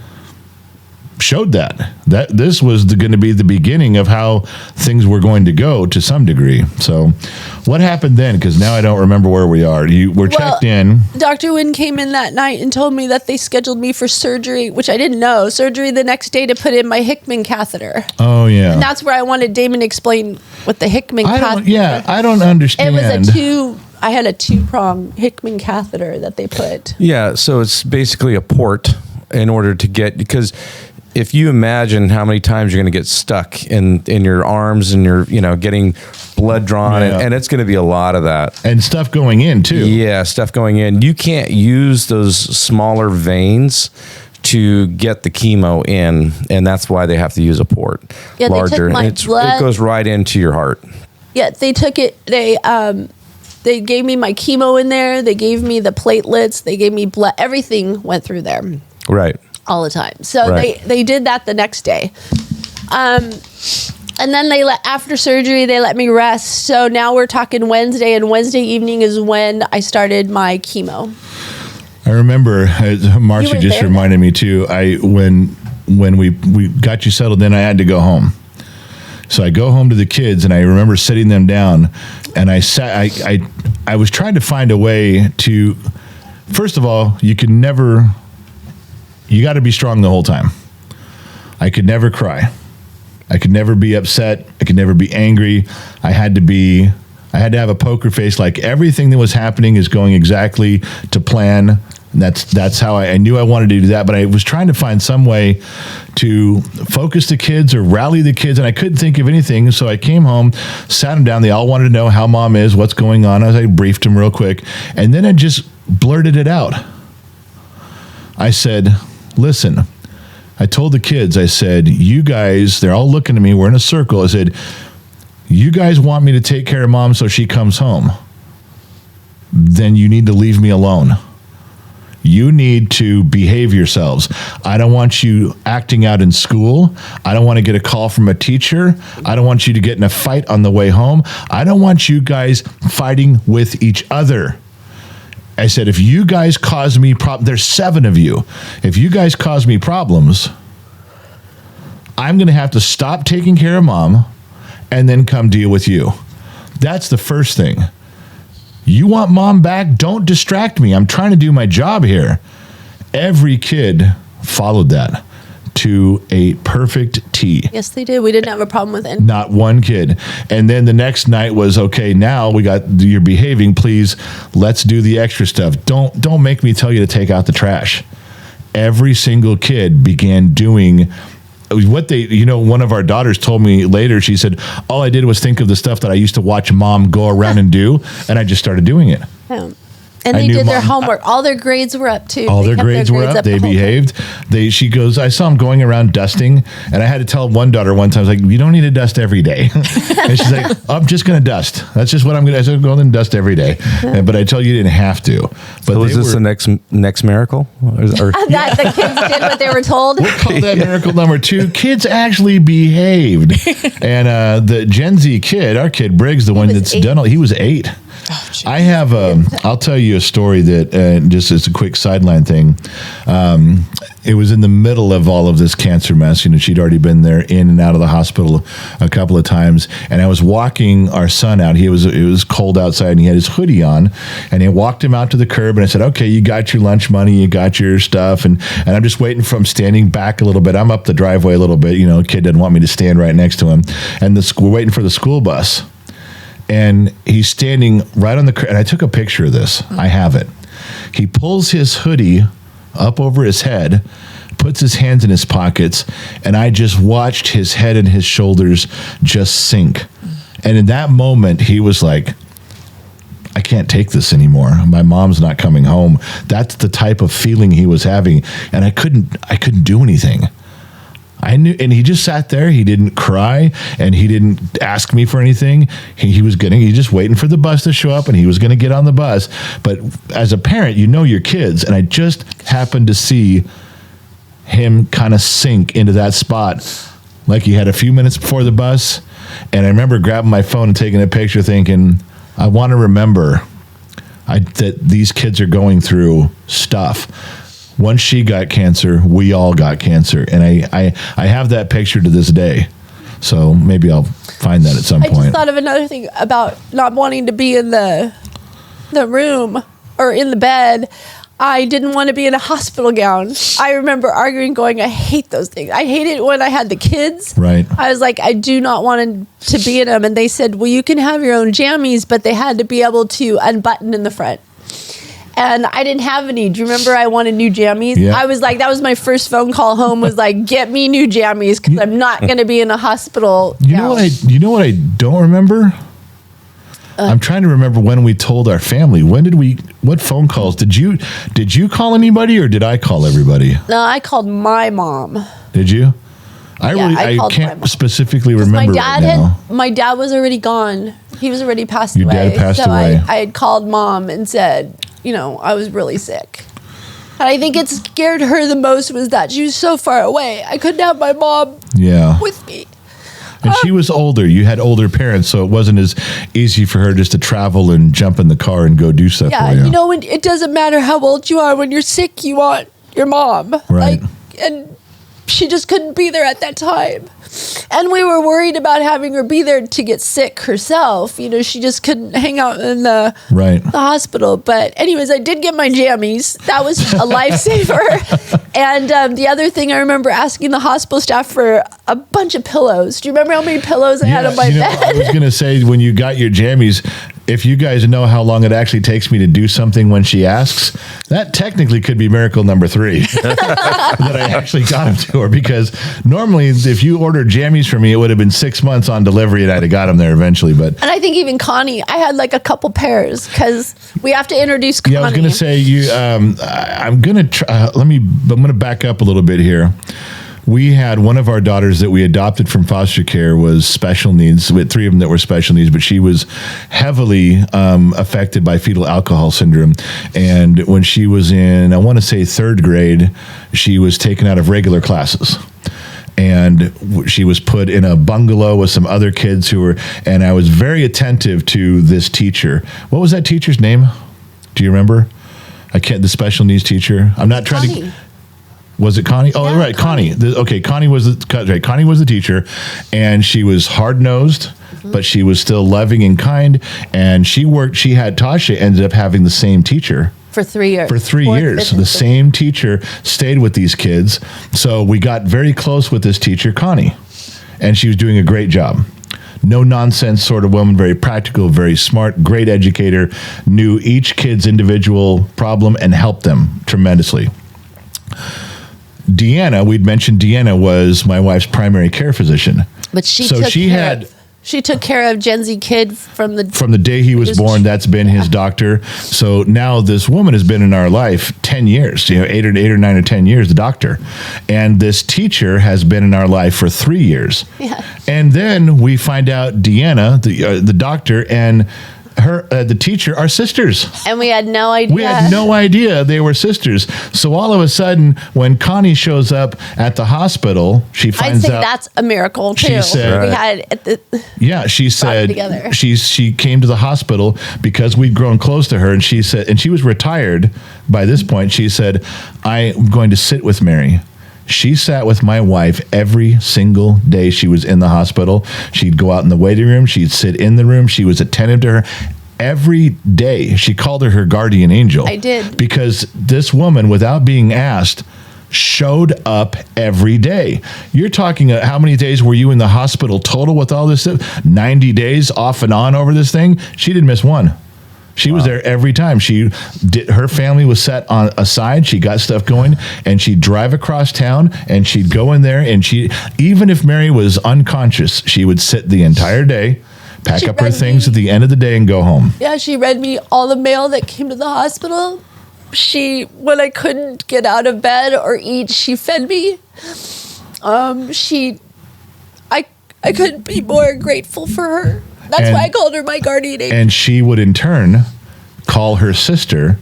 showed that this was going to be the beginning of how things were going to go to some degree. So what happened then? Because now I don't remember where we are. We're checked in. Dr. Wynn came in that night and told me that they scheduled me for surgery, which I didn't know. Surgery the next day to put in my Hickman catheter. Oh, yeah. And that's where I wanted Damon to explain what the Hickman catheter. Yeah, I don't understand. I had a 2-prong Hickman catheter that they put. Yeah, so it's basically a port in order to get, because if you imagine how many times you're going to get stuck in your arms and you're, getting blood drawn, and it's going to be a lot of that. And stuff going in too. Yeah, stuff going in. You can't use those smaller veins to get the chemo in, and that's why they have to use a port. Yeah, larger. They took my blood. It goes right into your heart. Yeah, they took it. They gave me my chemo in there. They gave me the platelets. They gave me blood. Everything went through there. Right. All the time. So Right. they did that the next day. And then after surgery, they let me rest. So now we're talking Wednesday, and Wednesday evening is when I started my chemo. I remember, Marcy were just there reminded me too, when we got you settled in, I had to go home. So I go home to the kids, and I remember sitting them down, and I was trying to find a way to, first of all, you got to be strong the whole time. I could never cry. I could never be upset. I could never be angry. I had to have a poker face, like everything that was happening is going exactly to plan. And that's how I knew I wanted to do that. But I was trying to find some way to focus the kids or rally the kids, and I couldn't think of anything. So I came home, sat them down. They all wanted to know how mom is, what's going on. I briefed them real quick, and then I just blurted it out. I said, listen, I told the kids, I said, you guys, they're all looking at me. We're in a circle. I said, you guys want me to take care of mom so she comes home. Then you need to leave me alone. You need to behave yourselves. I don't want you acting out in school. I don't want to get a call from a teacher. I don't want you to get in a fight on the way home. I don't want you guys fighting with each other. I said, if you guys cause me problems, there's 7 of you. If you guys cause me problems, I'm going to have to stop taking care of mom and then come deal with you. That's the first thing. You want mom back? Don't distract me. I'm trying to do my job here. Every kid followed that to a perfect T. Yes, they did. We didn't have a problem with it. Not one kid. And then the next night was, okay, now you're behaving. Please, let's do the extra stuff. Don't make me tell you to take out the trash. Every single kid began doing what one of our daughters told me later. She said, all I did was think of the stuff that I used to watch mom go around and do, and I just started doing it. Yeah. And they did their homework. All their grades were up too. All their grades were up. They behaved. She goes, I saw them going around dusting, and I had to tell one daughter one time, I was like, you don't need to dust every day. And she's like, I'm just going to dust. That's just what I'm going to do. I said, go and dust every day. But I tell you didn't have to. But so was this the next miracle? That the kids did what they were told? We'll call that miracle number 2. Kids actually behaved. And the Gen Z kid, our kid Briggs, the one that's done all, he was 8. Oh, I have I'll tell you a story that just as a quick sideline thing. It was in the middle of all of this cancer mess. She'd already been there in and out of the hospital a couple of times. And I was walking our son out. It was cold outside, and he had his hoodie on. And I walked him out to the curb, and I said, okay, you got your lunch money, you got your stuff. And I'm just waiting for him, standing back a little bit. I'm up the driveway a little bit. A kid didn't want me to stand right next to him. And we're waiting for the school bus. And he's standing right on and I took a picture of this. I have it. He pulls his hoodie up over his head, puts his hands in his pockets, and I just watched his head and his shoulders just sink. And in that moment, he was like, I can't take this anymore. My mom's not coming home. That's the type of feeling he was having. And I couldn't do anything. I knew, and he just sat there. He didn't cry, and he didn't ask me for anything. He was just waiting for the bus to show up, and he was going to get on the bus. But as a parent, your kids, and I just happened to see him kind of sink into that spot, like he had a few minutes before the bus. And I remember grabbing my phone and taking a picture, thinking, I want to remember that these kids are going through stuff. Once she got cancer, we all got cancer. And I have that picture to this day. So maybe I'll find that at some point. I just thought of another thing about not wanting to be in the room or in the bed. I didn't want to be in a hospital gown. I remember arguing, going, I hate those things. I hate it when I had the kids. Right. I was like, I do not want to be in them. And they said, well, you can have your own jammies, but they had to be able to unbutton in the front. And I didn't have any. Do you remember I wanted new jammies? Yeah. I was like, that was my first phone call home, was like, get me new jammies because I'm not going to be in a hospital. You know what I don't remember? I'm trying to remember when we told our family. What phone calls? Did you call anybody, or did I call everybody? No, I called my mom. Did you? I can't specifically remember right now. My dad was already gone. He was already passed Your away. dad passed so away. I had called mom and said, I was really sick. And I think it scared her the most was that she was so far away. I couldn't have my mom with me. And she was older. You had older parents, so it wasn't as easy for her just to travel and jump in the car and go do stuff. Yeah, when it doesn't matter how old you are. When you're sick, you want your mom. Right. And she just couldn't be there at that time. And we were worried about having her be there to get sick herself. She just couldn't hang out in the hospital. But anyways, I did get my jammies. That was a lifesaver. And the other thing, I remember asking the hospital staff for a bunch of pillows. Do you remember how many pillows I had on my bed? I was going to say, when you got your jammies, if you guys know how long it actually takes me to do something when she asks, that technically could be miracle number 3 that I actually got them to her, because normally if you ordered jammies for me, it would have been 6 months on delivery and I'd have got them there eventually. But and I think even Connie, I had like a couple pairs because we have to introduce Connie. Yeah, I was going to say I'm going to try. I'm going to back up a little bit here. We had one of our daughters that we adopted from foster care was special needs. We had 3 of them that were special needs, but she was heavily affected by fetal alcohol syndrome. And when she was in, I want to say 3rd grade, she was taken out of regular classes. And she was put in a bungalow with some other kids and I was very attentive to this teacher. What was that teacher's name? Do you remember? The special needs teacher. I'm not trying Connie. to... Was it Connie? Oh, Yeah, right, Connie. Connie was the teacher, and she was hard-nosed, but she was still loving and kind, and Tasha ended up having the same teacher. For 3 years. For 3 years. The same teacher stayed with these kids, so we got very close with this teacher, Connie, and she was doing a great job. No nonsense sort of woman, very practical, very smart, great educator, knew each kid's individual problem and helped them tremendously. Deanna, we'd mentioned Deanna was my wife's primary care physician. But she took care of Gen Z kid from the day he was born. That's been his doctor. So now this woman has been in our life 10 years, 8 or 9 or 10 years, the doctor. And this teacher has been in our life for 3 years. Yeah. And then we find out Deanna, the doctor, and the teacher are sisters. And we had no idea. We had no idea they were sisters. So all of a sudden, when Connie shows up at the hospital, she finds out. I'd say that's a miracle too. She said, we had she said she came to the hospital because we'd grown close to her, and she said, and she was retired by this point. She said, "I'm going to sit with Mary." She sat with my wife every single day she was in the hospital. She'd go out in the waiting room. She'd sit in the room. She was attentive to her every day. She called her guardian angel. I did. Because this woman, without being asked, showed up every day. You're talking how many days were you in the hospital total with all this stuff? 90 days off and on over this thing? She didn't miss one. She was there every time. Her family was set on aside. She got stuff going, and she'd drive across town, and she'd go in there, and even if Mary was unconscious, she would sit the entire day, pack up her things at the end of the day, and go home. Yeah, she read me all the mail that came to the hospital. When I couldn't get out of bed or eat, she fed me. I couldn't be more grateful for her. That's why I called her my guardian angel. And she would in turn call her sister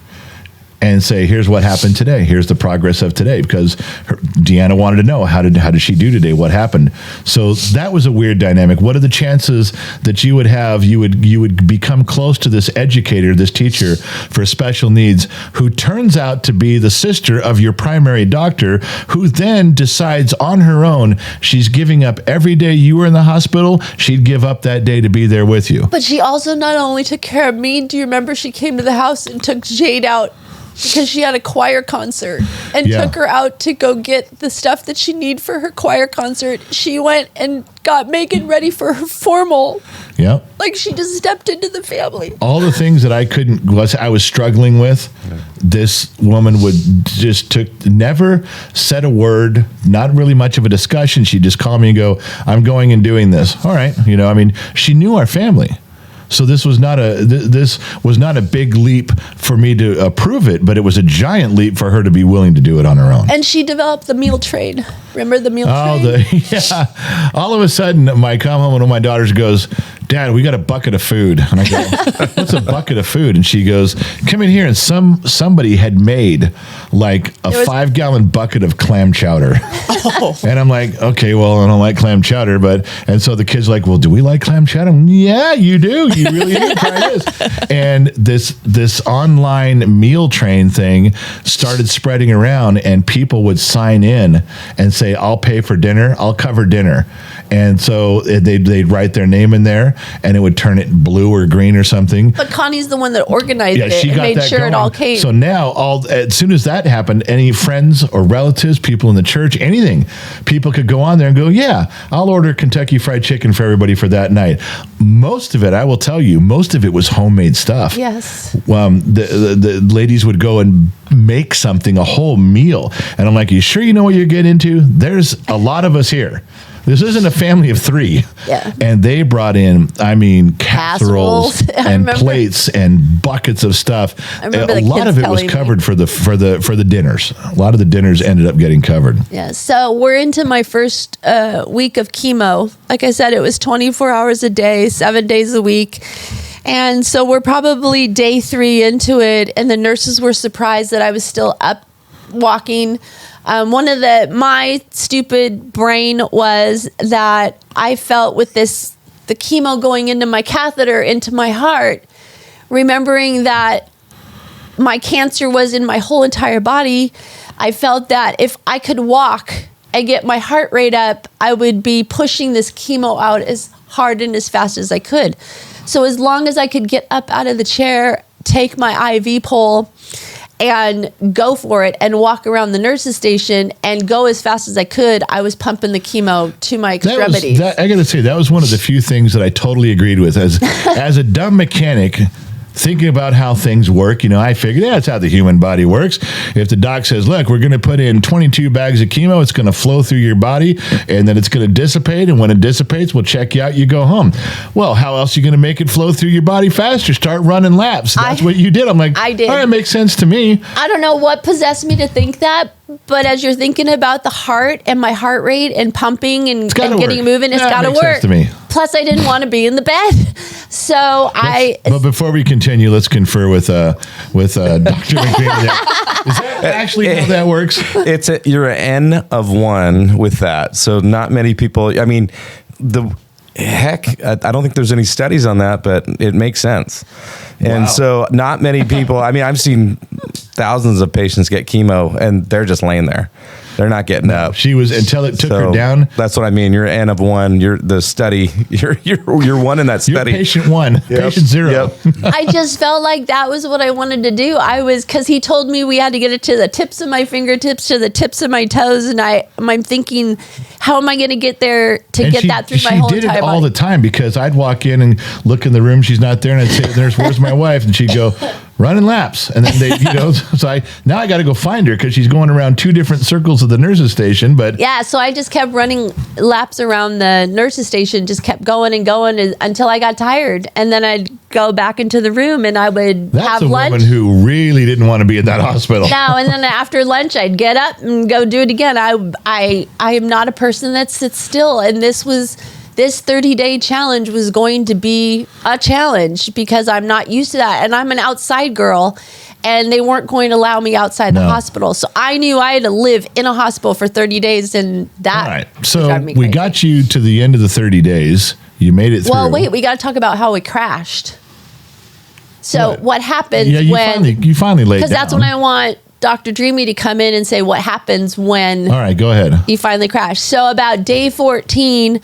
and say, here's what happened today. Here's the progress of today. Because Deanna wanted to know, how did she do today? What happened? So that was a weird dynamic. What are the chances that you would become close to this educator, this teacher for special needs, who turns out to be the sister of your primary doctor, who then decides on her own she's giving up every day you were in the hospital, she'd give up that day to be there with you. But she also not only took care of me, do you remember she came to the house and took Jade out because she had a choir concert and took her out to go get the stuff that she needed for her choir concert. She went and got Megan ready for her formal. Yeah. Like she just stepped into the family. All the things that I was struggling with, this woman never said a word, not really much of a discussion. She'd just call me and go, I'm going and doing this. All right. She knew our family. So this was not a big leap for me to approve it, but it was a giant leap for her to be willing to do it on her own. And she developed the meal train. Remember the meal train? Yeah. All of a sudden, I come home and one of my daughters goes, Dad, we got a bucket of food. And I go, what's a bucket of food? And she goes, come in here. And somebody had made like a 5-gallon bucket of clam chowder. Oh. And I'm like, okay, well, I don't like clam chowder. And so the kids are like, well, do we like clam chowder? Yeah, you do. You really do. Try this. And this online meal train thing started spreading around, and people would sign in and say, I'll pay for dinner. I'll cover dinner. And so they'd write their name in there, and it would turn it blue or green or something. But Connie's the one that organized it and made sure it all came. So now, as soon as that happened, any friends or relatives, people in the church, anything, people could go on there and go, yeah, I'll order Kentucky Fried Chicken for everybody for that night. Most of it, I will tell you, most of it was homemade stuff. Yes. The ladies would go and make something, a whole meal. And I'm like, you sure you know what you're getting into? There's a lot of us here. This isn't a family of 3. Yeah. And they brought in, casseroles and plates and buckets of stuff. I remember a lot of it was covered for the dinners. A lot of the dinners ended up getting covered. Yeah. So we're into my first week of chemo. Like I said, it was 24 hours a day, 7 days a week. And so we're probably day 3 into it, and the nurses were surprised that I was still up walking. My stupid brain was that I felt with the chemo going into my catheter, into my heart, remembering that my cancer was in my whole entire body. I felt that if I could walk and get my heart rate up, I would be pushing this chemo out as hard and as fast as I could. So as long as I could get up out of the chair, take my IV pole, and go for it and walk around the nurse's station and go as fast as I could, I was pumping the chemo to my extremities. I got to say, that was one of the few things that I totally agreed with. As a dumb mechanic, thinking about how things work, I figured, that's how the human body works. If the doc says, look, we're going to put in 22 bags of chemo, it's going to flow through your body, and then it's going to dissipate, and when it dissipates, we'll check you out, you go home. Well, how else are you going to make it flow through your body faster? Start running laps. That's what you did. I'm like, I did. All right, makes sense to me. I don't know what possessed me to think that, but as you're thinking about the heart and my heart rate and pumping and getting moving, it's got to work. Sense to me. Plus, I didn't want to be in the bed. So But before we continue, let's confer with Dr. McBean. Is that actually how that works? You're an N of 1 with that. So not many people, I don't think there's any studies on that, but it makes sense. And so not many people, I've seen thousands of patients get chemo and they're just laying there. They're not getting up. She was until it took her down. That's what I mean. You're N of 1. You're the study. You're 1 in that study. You're patient 1, yep. Patient 0. Yep. I just felt like that was what I wanted to do. Because he told me we had to get it to the tips of my fingertips, to the tips of my toes, and I'm thinking, how am I going to get there to get that through my whole entire body? She did it all the time, because I'd walk in and look in the room, she's not there, and I'd say, "There's where's my wife?" And she'd go, running laps, and then so I got to go find her because she's going around 2 different circles of the nurse's station. But yeah, so I just kept running laps around the nurse's station, just kept going and going until I got tired, and then I'd go back into the room and I would have lunch. That's a woman who really didn't want to be in that hospital. No, and then after lunch, I'd get up and go do it again. I am not a person that sits still, and this 30-day challenge was going to be a challenge because I'm not used to that. And I'm an outside girl, and they weren't going to allow me outside the hospital. So I knew I had to live in a hospital for 30 days, and that. All right. So we got you to the end of the 30 days. You made it through. Well, wait, we got to talk about how we crashed. So what happens when... You finally laid down. Because that's when I want Dr. Dreamy to come in and say what happens when... All right, go ahead. You finally crashed. So about day 14...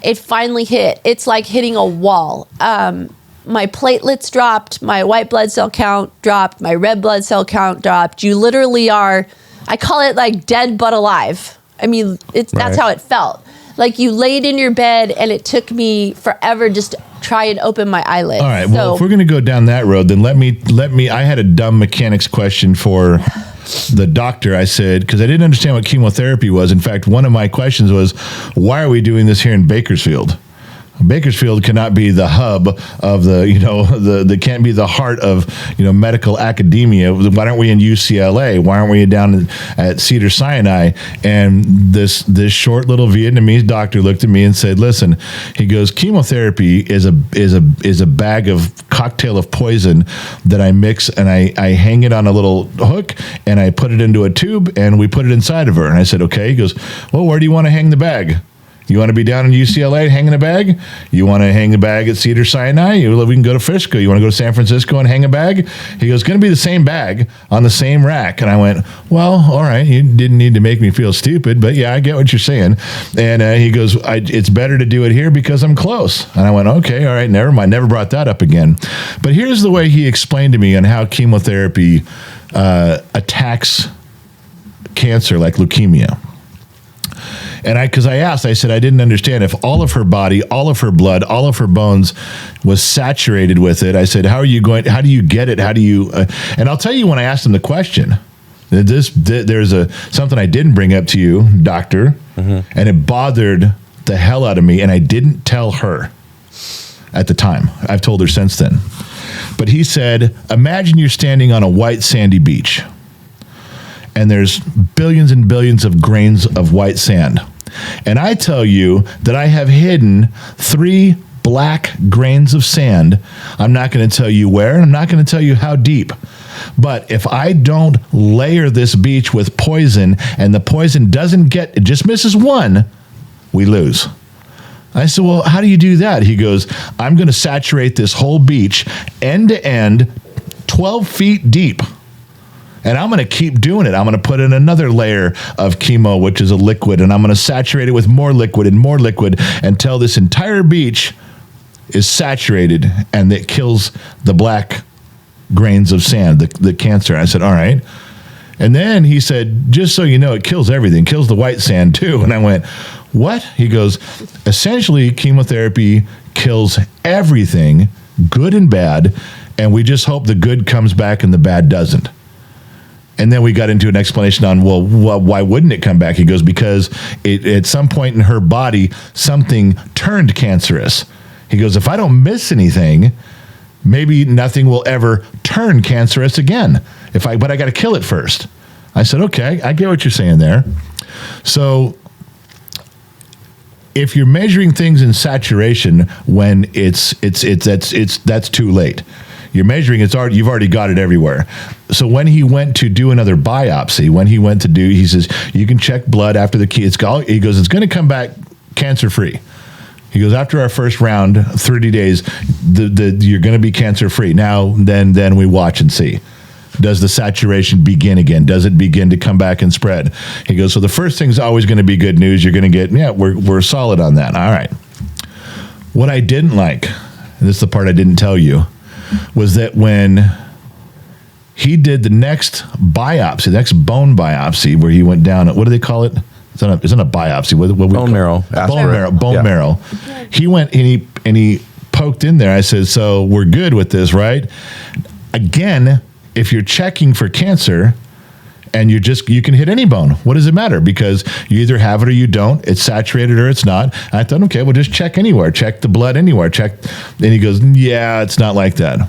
it finally hit. It's like hitting a wall. My platelets dropped, my white blood cell count dropped, my red blood cell count dropped. You literally are, I call it like dead but alive. That's how it felt. Like you laid in your bed and it took me forever just to try and open my eyelids. All right, well, if we're going to go down that road, then let me, I had a dumb mechanics question for the doctor. I said, because I didn't understand what chemotherapy was. In fact, one of my questions was, why are we doing this here in Bakersfield? Bakersfield cannot be the hub of the can't be the heart of, medical academia. Why aren't we in UCLA? Why aren't we down at Cedars-Sinai? And this short little Vietnamese doctor looked at me and said, listen, he goes, chemotherapy is a bag of cocktail of poison that I mix and I hang it on a little hook and I put it into a tube and we put it inside of her. And I said, okay. He goes, well, where do you want to hang the bag? You want to be down in UCLA hanging a bag? You want to hang a bag at Cedars-Sinai? We can go to Frisco. You want to go to San Francisco and hang a bag? He goes, it's going to be the same bag on the same rack. And I went, well, all right. You didn't need to make me feel stupid, but yeah, I get what you're saying. And he goes, it's better to do it here because I'm close. And I went, okay, all right, never mind. Never brought that up again. But here's the way he explained to me on how chemotherapy attacks cancer like leukemia. And because I asked, I said, I didn't understand if all of her body, all of her blood, all of her bones was saturated with it. I said, how do you get it? How do you, and I'll tell you when I asked him the question, there's something I didn't bring up to you, doctor, and it bothered the hell out of me. And I didn't tell her at the time. I've told her since then. But he said, imagine you're standing on a white sandy beach and there's billions and billions of grains of white sand. And I tell you that I have hidden 3 black grains of sand. I'm not going to tell you where. I'm not going to tell you how deep. But if I don't layer this beach with poison and the poison it just misses one, we lose. I said, well, how do you do that? He goes, I'm going to saturate this whole beach end to end, 12 feet deep. And I'm going to keep doing it. I'm going to put in another layer of chemo, which is a liquid, and I'm going to saturate it with more liquid until this entire beach is saturated and it kills the black grains of sand, the cancer. I said, all right. And then he said, just so you know, it kills everything, kills the white sand too. And I went, what? He goes, essentially, chemotherapy kills everything, good and bad, and we just hope the good comes back and the bad doesn't. And then we got into an explanation on, well, why wouldn't it come back? He goes, because at some point in her body, something turned cancerous. He goes, if I don't miss anything, maybe nothing will ever turn cancerous again. But I got to kill it first. I said, okay, I get what you're saying there. So if you're measuring things in saturation when that's too late. You're measuring, you've already got it everywhere. So when he went to do another biopsy, he says, you can check blood after he goes, it's going to come back cancer-free. He goes, after our first round, 30 days, you're going to be cancer-free. Now, then we watch and see. Does the saturation begin again? Does it begin to come back and spread? He goes, so the first thing's always going to be good news. You're going to get, we're solid on that. All right. What I didn't like, and this is the part I didn't tell you, was that when he did the next biopsy, the next bone biopsy, where he went down, what do they call it? It's not a biopsy. Bone marrow. Bone marrow. He went and he poked in there. I said, so we're good with this, right? Again, if you're checking for cancer and you can hit any bone. What does it matter? Because you either have it or you don't. It's saturated or it's not. And I thought, okay, well, just check anywhere. Check the blood anywhere. And he goes, yeah, it's not like that.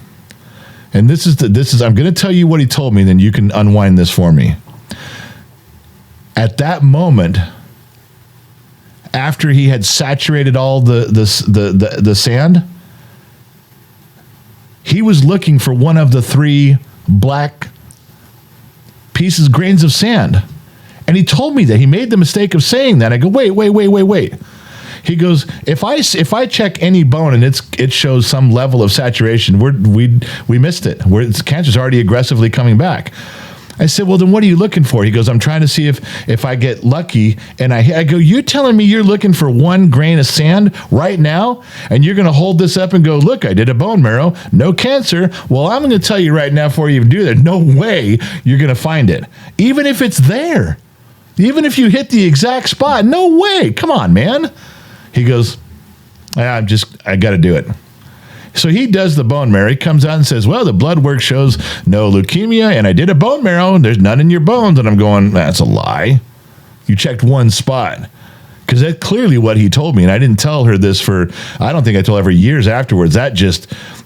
And this is I'm going to tell you what he told me, then you can unwind this for me. At that moment, after he had saturated all the sand, he was looking for one of the 3 black grains of sand. And he told me that. He made the mistake of saying that. I go, wait. He goes, if I check any bone and it shows some level of saturation, we missed it. Cancer's already aggressively coming back. I said, well, then what are you looking for? He goes, I'm trying to see if I get lucky. And I go, you telling me you're looking for 1 grain of sand right now? And you're going to hold this up and go, look, I did a bone marrow, no cancer. Well, I'm going to tell you right now before you even do that, no way you're going to find it. Even if it's there, even if you hit the exact spot, no way. Come on, man. He goes, I got to do it. So he does the bone marrow. He comes out and says, well, the blood work shows no leukemia, and I did a bone marrow, and there's none in your bones. And I'm going, that's a lie. You checked one spot. Because that's clearly what he told me. And I didn't tell her this I don't think I told her for years afterwards.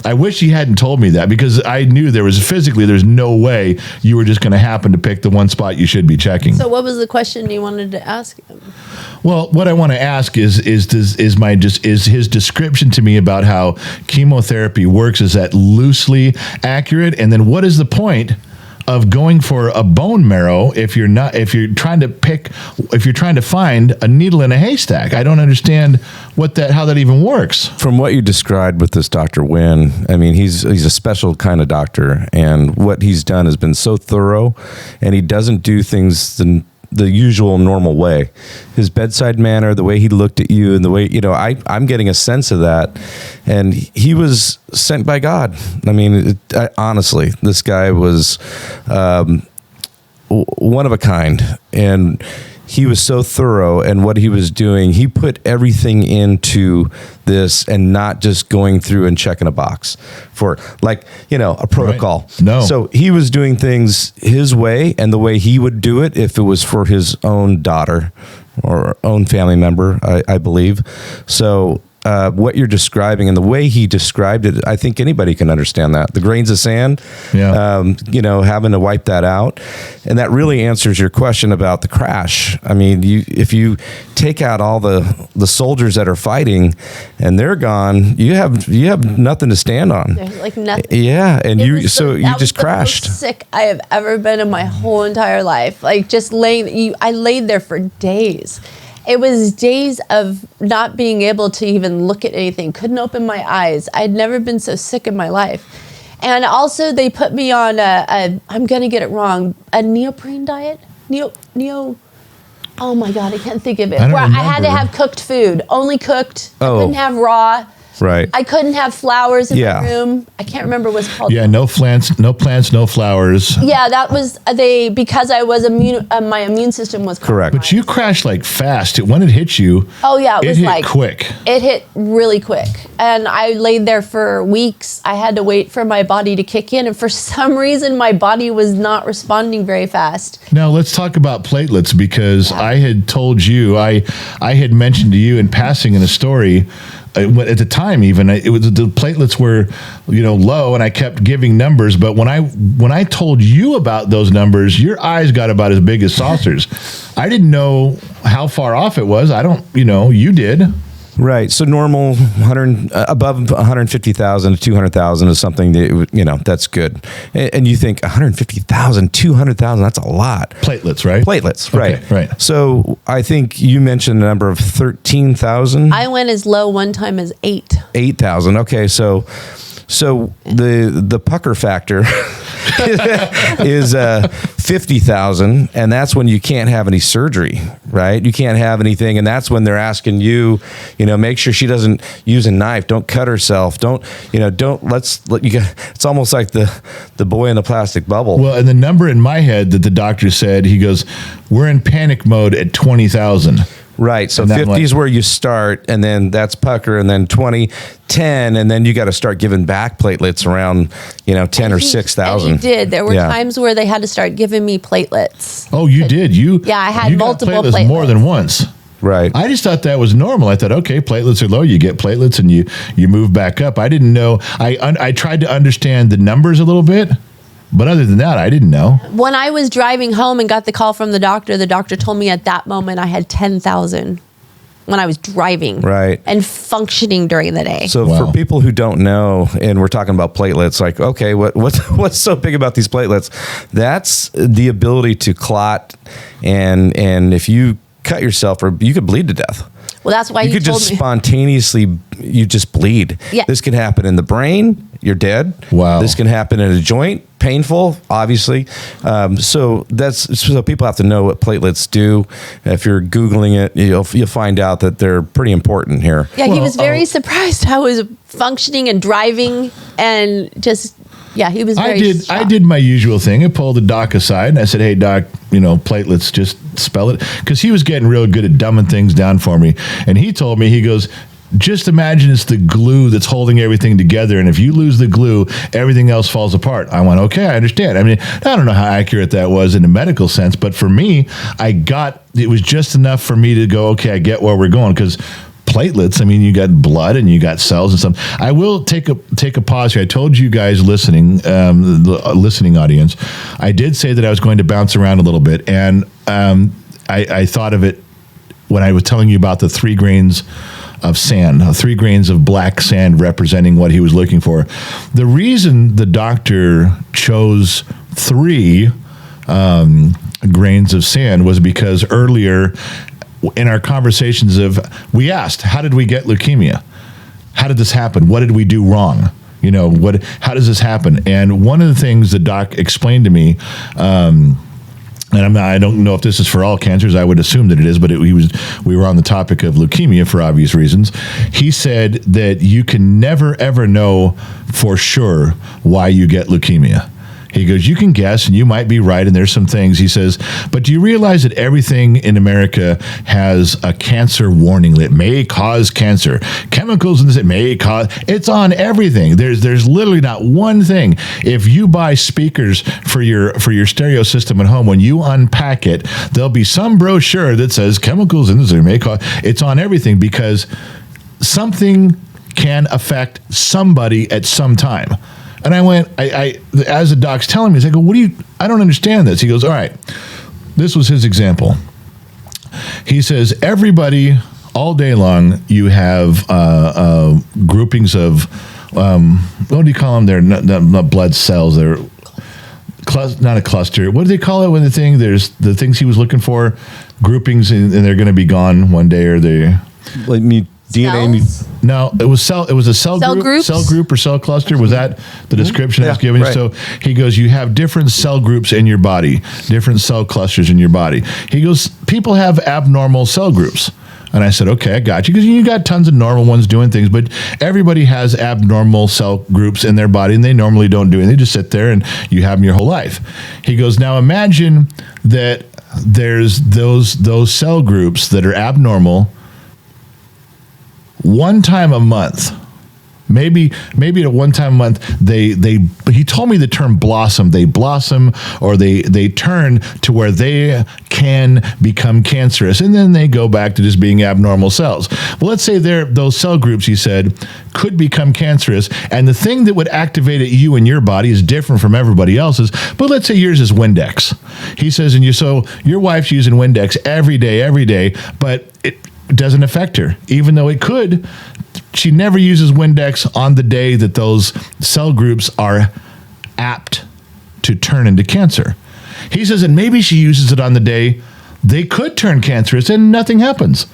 I wish he hadn't told me that, because I knew there's no way you were just going to happen to pick the one spot you should be checking. So what was the question you wanted to ask him? Well, what I want to ask is his description to me about how chemotherapy works, is that loosely accurate? And then what is the point of going for a bone marrow if you're trying to find a needle in a haystack? I don't understand how that even works. From what you described with this Dr. Wynn, I mean, he's a special kind of doctor, and what he's done has been so thorough, and he doesn't do things the usual normal way. His bedside manner, the way he looked at you, and the way, I'm getting a sense of that. And he was sent by God. I mean, honestly, this guy was one of a kind. And he was so thorough, and what he was doing, he put everything into this and not just going through and checking a box for a protocol. Right. No. So he was doing things his way, and the way he would do it if it was for his own daughter or own family member, I believe. So what you're describing and the way he described it, I think anybody can understand that. The grains of sand, having to wipe that out. And that really answers your question about the crash. I mean, if you take out all the soldiers that are fighting and they're gone, you have nothing to stand on. There's like nothing. Yeah, and you just crashed. Most sick I have ever been in my whole entire life. Like just I laid there for days. It was days of not being able to even look at anything, couldn't open my eyes. I'd never been so sick in my life. And also they put me on I'm going to get it wrong, a neoprene diet? Oh my God, I can't think of it. Where I had to have cooked food, only cooked. I couldn't have raw. Right. I couldn't have flowers in my room. I can't remember what's called. Yeah, no plants, no flowers. Yeah, that was because I was my immune system was correct. But you crashed like fast. When it hit you, it was hit quick. It hit really quick, and I laid there for weeks. I had to wait for my body to kick in, and for some reason, my body was not responding very fast. Now let's talk about platelets, because I had told you, I had mentioned to you in passing in a story. At the time, even it was the platelets were, low, and I kept giving numbers. But when I told you about those numbers, your eyes got about as big as saucers. I didn't know how far off it was. You did. Right. So normal above 150,000 to 200,000 is something that, that's good. And you think 150,000, 200,000, that's a lot. Platelets, right? Platelets, right. Okay, right. So I think you mentioned a number of 13,000. I went as low one time as 8,000. Okay. So the pucker factor is 50,000, and that's when you can't have any surgery, right? You can't have anything, and that's when they're asking you, make sure she doesn't use a knife, don't cut herself, it's almost like the boy in the plastic bubble. Well, and the number in my head that the doctor said, he goes, we're in panic mode at 20,000. Right. So 50 is where you start, and then that's pucker, and then 20, 10, and then you got to start giving back platelets around, 10 or 6,000. You did. There were times where they had to start giving me platelets. Oh, you did? I had multiple platelets more than once. Right. I just thought that was normal. I thought, okay, platelets are low. You get platelets and you move back up. I didn't know. I tried to understand the numbers a little bit. But other than that, I didn't know. When I was driving home and got the call from the doctor told me at that moment I had 10,000 when I was driving. Right. And functioning during the day. So for people who don't know, and we're talking about platelets, like, okay, what's so big about these platelets? That's the ability to clot, and if you cut yourself, or you could bleed to death. Well, that's why you could just spontaneously, you just bleed. Yeah. This can happen in the brain. You're dead. Wow. This can happen in a joint. Painful, obviously. So people have to know what platelets do. If you're Googling it, you'll find out that they're pretty important here. Yeah, he was very surprised I was functioning and driving, and just he was very shocked. I did my usual thing. I pulled the doc aside and I said, "Hey, doc, platelets, just spell it," because he was getting real good at dumbing things down for me. And he told me, he goes, just imagine it's the glue that's holding everything together. And if you lose the glue, everything else falls apart. I went, okay, I understand. I mean, I don't know how accurate that was in a medical sense, but for me, it was just enough for me to go, okay, I get where we're going. Because platelets, I mean, you got blood and you got cells and stuff. I will take a pause here. I told you guys listening, the listening audience, I did say that I was going to bounce around a little bit. And I thought of it when I was telling you about the 3 grains of sand, 3 grains of black sand representing what he was looking for. The reason the doctor chose 3 grains of sand was because earlier in our conversations we asked, how did we get leukemia? How did this happen? What did we do wrong? How does this happen? And one of the things the doc explained to me, and I don't know if this is for all cancers. I would assume that it is, but we were on the topic of leukemia for obvious reasons. He said that you can never, ever know for sure why you get leukemia. He goes, you can guess, and you might be right, and there's some things. He says, but do you realize that everything in America has a cancer warning that may cause cancer? Chemicals in this, it may cause, it's on everything. There's literally not one thing. If you buy speakers for your stereo system at home, when you unpack it, there'll be some brochure that says chemicals in this, it may cause, it's on everything because something can affect somebody at some time. And I went, as the doc's telling me, I go, I don't understand this. He goes, all right, this was his example. He says, everybody, all day long, you have groupings of, what do you call them? They're not blood cells. They're not a cluster. What do they call it when there's the things he was looking for? Groupings, and they're going to be gone one day, or they... Like DNA. No, it was a cell group or cell cluster. Was that the description I was giving? Right. So he goes, you have different cell groups in your body, different cell clusters in your body. He goes, people have abnormal cell groups. And I said, okay, I got you. Because you got tons of normal ones doing things, but everybody has abnormal cell groups in their body, and they normally don't do it. They just sit there, and you have them your whole life. He goes, now imagine that there's those cell groups that are abnormal. One time a month, maybe at one time a month, he told me the term blossom. They blossom, or they turn to where they can become cancerous, and then they go back to just being abnormal cells. Well, let's say those cell groups, he said, could become cancerous, and the thing that would activate at you in your body is different from everybody else's. But let's say yours is Windex. He says, so your wife's using Windex every day, but it doesn't affect her, even though it could. She never uses Windex on the day that those cell groups are apt to turn into cancer. He says, and maybe she uses it on the day they could turn cancerous and nothing happens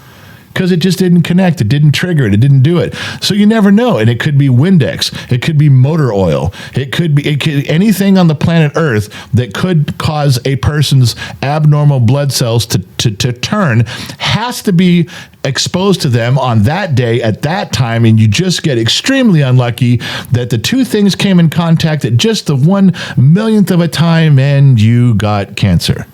because it just didn't connect. It didn't trigger it. It didn't do it. So you never know. And it could be Windex. It could be motor oil. It could anything on the planet Earth that could cause a person's abnormal blood cells to turn has to be exposed to them on that day at that time. And you just get extremely unlucky that the two things came in contact at just the 1/1,000,000th of a time and you got cancer.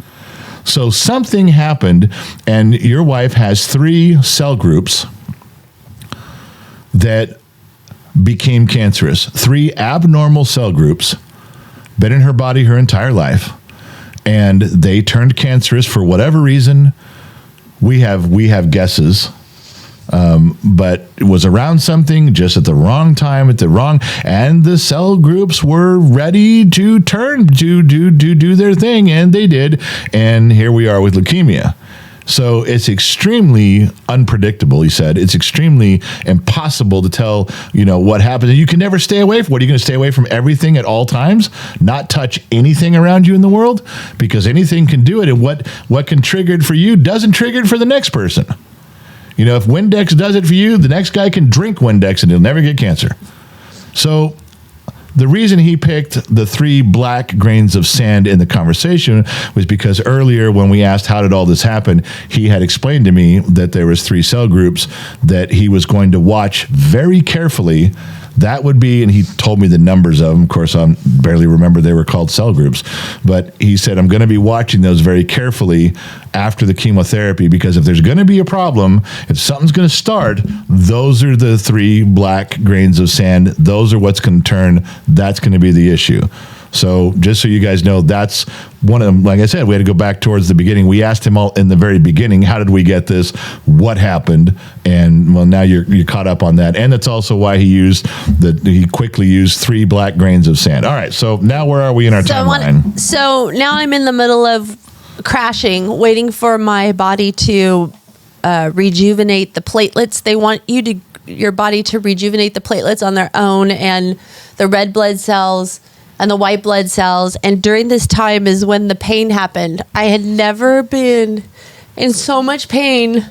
So something happened, and your wife has 3 cell groups that became cancerous. 3 abnormal cell groups, been in her body her entire life, and they turned cancerous for whatever reason. We have guesses, but it was around something just at the wrong time, and the cell groups were ready to turn to do their thing, and they did, and here we are with leukemia. So it's extremely unpredictable, he said. It's extremely impossible to tell, what happens. And you can never stay away from. What, are you going to stay away from everything at all times? Not touch anything around you in the world? Because anything can do it, and what can trigger it for you doesn't trigger it for the next person. If Windex does it for you, the next guy can drink Windex and he'll never get cancer. So the reason he picked the 3 black grains of sand in the conversation was because earlier when we asked how did all this happen, he had explained to me that there was 3 cell groups that he was going to watch very carefully that would be, and he told me the numbers of them. Of course, I barely remember they were called cell groups, but he said, I'm going to be watching those very carefully after the chemotherapy, because if there's going to be a problem, if something's going to start, those are the 3 black grains of sand. Those are what's going to turn. That's going to be the issue. So just so you guys know, that's one of them. Like I said, we had to go back towards the beginning. We asked him all in the very beginning, how did we get this? What happened? And well, now you're caught up on that. And that's also why he quickly used 3 black grains of sand. All right. So now where are we in our timeline? So now I'm in the middle of crashing, waiting for my body to rejuvenate the platelets. They want your body to rejuvenate the platelets on their own, and the red blood cells and the white blood cells. And during this time is when the pain happened. I had never been in so much pain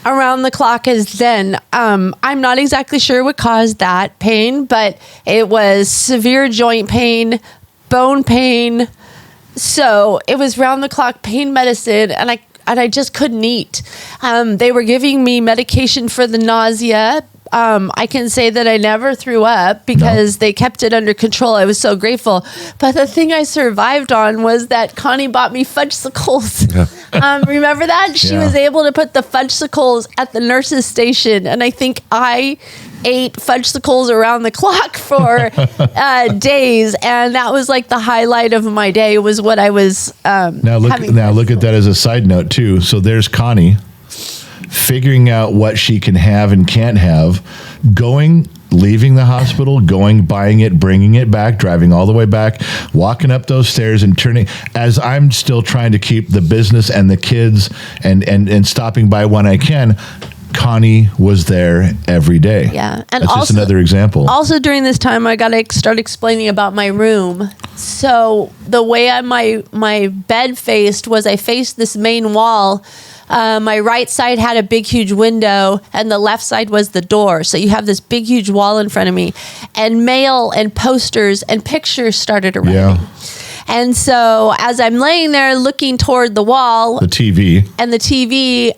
around the clock as then. I'm not exactly sure what caused that pain, but it was severe joint pain, bone pain. So it was round the clock pain medicine, and I just couldn't eat. They were giving me medication for the nausea. I can say that I never threw up because they kept it under control. I was so grateful. But the thing I survived on was that Connie bought me fudgesicles. Yeah. Remember that? She was able to put the fudgesicles at the nurse's station. And I think I ate fudgesicles around the clock for days. And that was like the highlight of my day, was what I was Now look at that as a side note too. So there's Connie figuring out what she can have and can't have, leaving the hospital, buying it, bringing it back, driving all the way back, walking up those stairs and turning, as I'm still trying to keep the business and the kids and stopping by when I can. Connie was there every day. Yeah. And that's just another example. Also during this time, I got to start explaining about my room. So the way my bed faced was I faced this main wall. My right side had a big, huge window, and the left side was the door. So you have this big, huge wall in front of me, and mail and posters and pictures started arriving. Yeah. And so as I'm laying there looking toward the wall, the TV,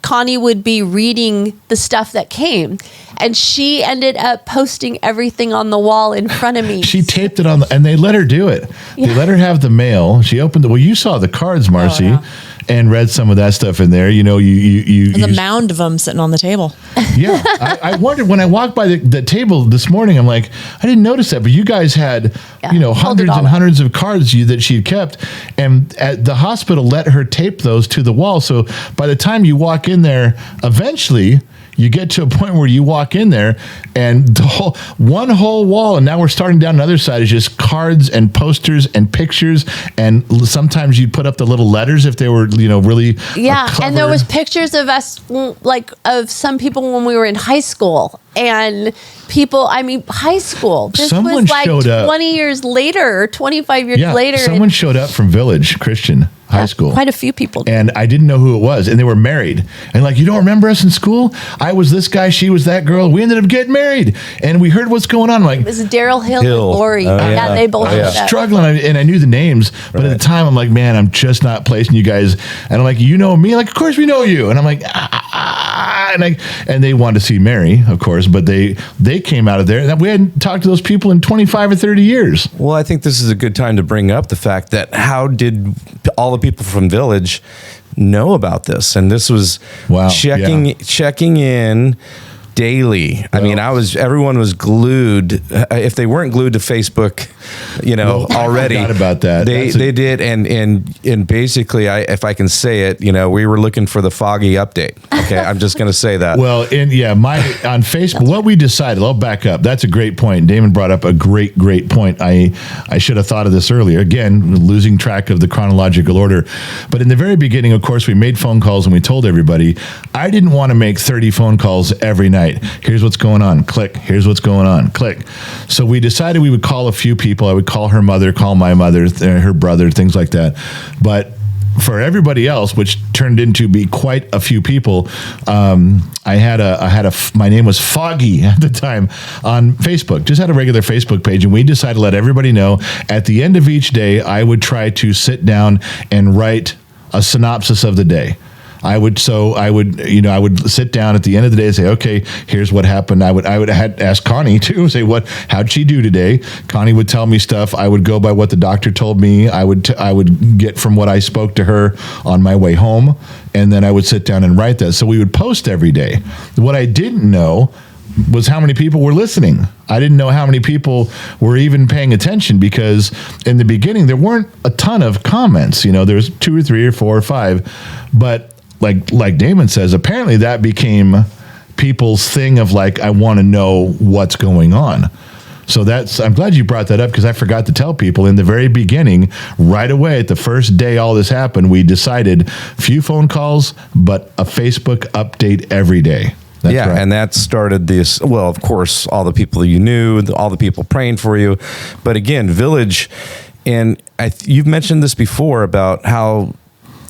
Connie would be reading the stuff that came. And she ended up posting everything on the wall in front of me. She taped it on, and they let her do it. Yeah. They let her have the mail. She opened it. Well, you saw the cards, Marcy. Oh, yeah. And read some of that stuff in there. You know, there's a mound of them sitting on the table. Yeah. I wondered when I walked by the table this morning, I'm like, I didn't notice that, but you guys had, hundreds and hundreds of cards that she had kept. And at the hospital let her tape those to the wall. So by the time you walk in there, eventually you get to a point where you walk in there and one whole wall, and now we're starting down another side, is just cards and posters and pictures. And sometimes you'd put up the little letters if they were, really and there was pictures of us, like of some people when we were in high school. And high school. This someone was like 20 years later, or 25 years later. Someone showed up from Village Christian High School. Quite a few people did. And I didn't know who it was. And they were married. And like, you don't remember us in school? I was this guy, she was that girl. We ended up getting married. And we heard what's going on. Like, it was Daryl Hill and Lori. Yeah, they both I was struggling, and I knew the names. But at the time, I'm like, man, I'm just not placing you guys. And I'm like, you know me? Like, of course we know you. And I'm like, and they wanted to see Mary, of course, but they came out of there. We hadn't talked to those people in 25 or 30 years. Well, I think this is a good time to bring up the fact that how did all the people from Village know about this? And this was checking in daily. I mean, everyone was glued. If they weren't glued to Facebook, already. I forgot about that. They did, and basically, if I can say it, we were looking for the foggy update. Okay, I'm just going to say that. Well, on Facebook, what we decided. I'll back up. That's a great point. Damon brought up a great point. I should have thought of this earlier. Again, losing track of the chronological order. But in the very beginning, of course, we made phone calls and we told everybody. I didn't want to make 30 phone calls every night. Here's what's going on. Click. Here's what's going on. Click. So we decided we would call a few people. I would call her mother, call my mother, her brother, things like that. But for everybody else, which turned into be quite a few people, my name was Foggy at the time on Facebook. Just had a regular Facebook page, and we decided to let everybody know at the end of each day, I would try to sit down and write a synopsis of the day. I would sit down at the end of the day and say, okay, here's what happened. I would ask Connie too, say how'd she do today? Connie would tell me stuff. I would go by what the doctor told me. I would get from what I spoke to her on my way home. And then I would sit down and write that. So we would post every day. What I didn't know was how many people were listening. I didn't know how many people were even paying attention, because in the beginning there weren't a ton of comments. There was 2 or 3 or 4 or 5, but like Damon says, apparently that became people's thing of like, I want to know what's going on. So I'm glad you brought that up, because I forgot to tell people in the very beginning, right away at the first day all this happened, we decided few phone calls, but a Facebook update every day. That's right. And that started this. Well, of course, all the people you knew, all the people praying for you. But again, Village, and you've mentioned this before about how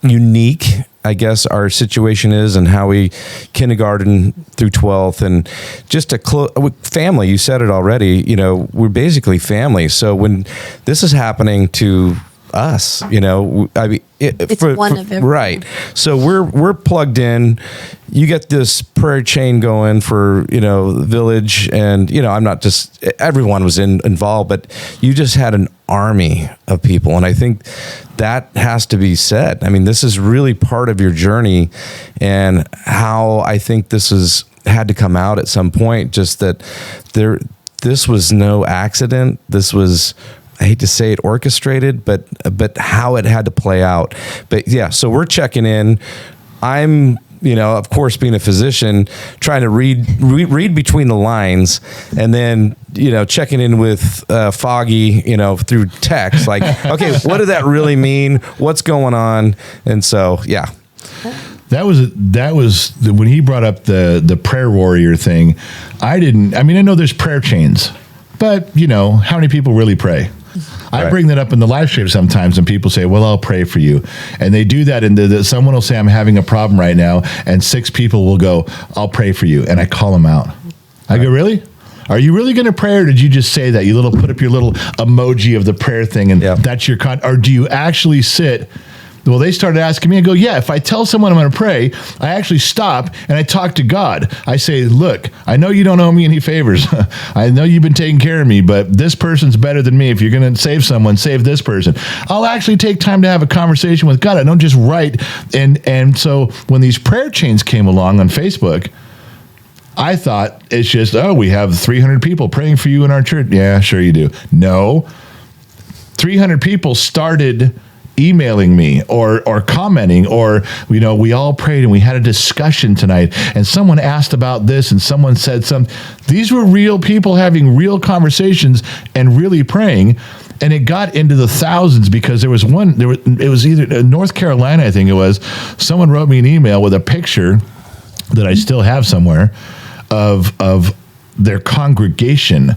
unique, I guess, our situation is, and how we kindergarten through 12th, and just a family. You said it already. We're basically family. So when this is happening to us, I mean, it's one of everyone. Right. So we're plugged in. You get this prayer chain going for, Village, and, I'm not just, everyone was involved, but you just had an army of people. And I think that has to be said. I mean, this is really part of your journey, and how I think this had to come out at some point, just that this was no accident. This was, I hate to say it, orchestrated, but how it had to play out. But yeah, so we're checking in. I'm, of course, being a physician, trying to read between the lines, and then, checking in with Foggy, through text, like, okay, what did that really mean? What's going on? And so, yeah. That was when he brought up the prayer warrior thing. I know there's prayer chains, but how many people really pray? I bring that up in the live stream sometimes, and people say, well, I'll pray for you. And they do that, and someone will say, I'm having a problem right now, and 6 people will go, I'll pray for you. And I call them out. I go, really? Are you really going to pray, or did you just say that? You put up your little emoji of the prayer thing, and that's your or do you actually sit? Well, they started asking me. I go, yeah, if I tell someone I'm going to pray, I actually stop and I talk to God. I say, look, I know you don't owe me any favors. I know you've been taking care of me, but this person's better than me. If you're going to save someone, save this person. I'll actually take time to have a conversation with God. I don't just write. And so when these prayer chains came along on Facebook, I thought it's just, we have 300 people praying for you in our church. Yeah, sure you do. No, 300 people started emailing me or commenting, or we all prayed and we had a discussion tonight, and someone asked about this and someone said something. These were real people having real conversations and really praying, and it got into the thousands, because it was either North Carolina, I think it was. Someone wrote me an email with a picture that I still have somewhere of their congregation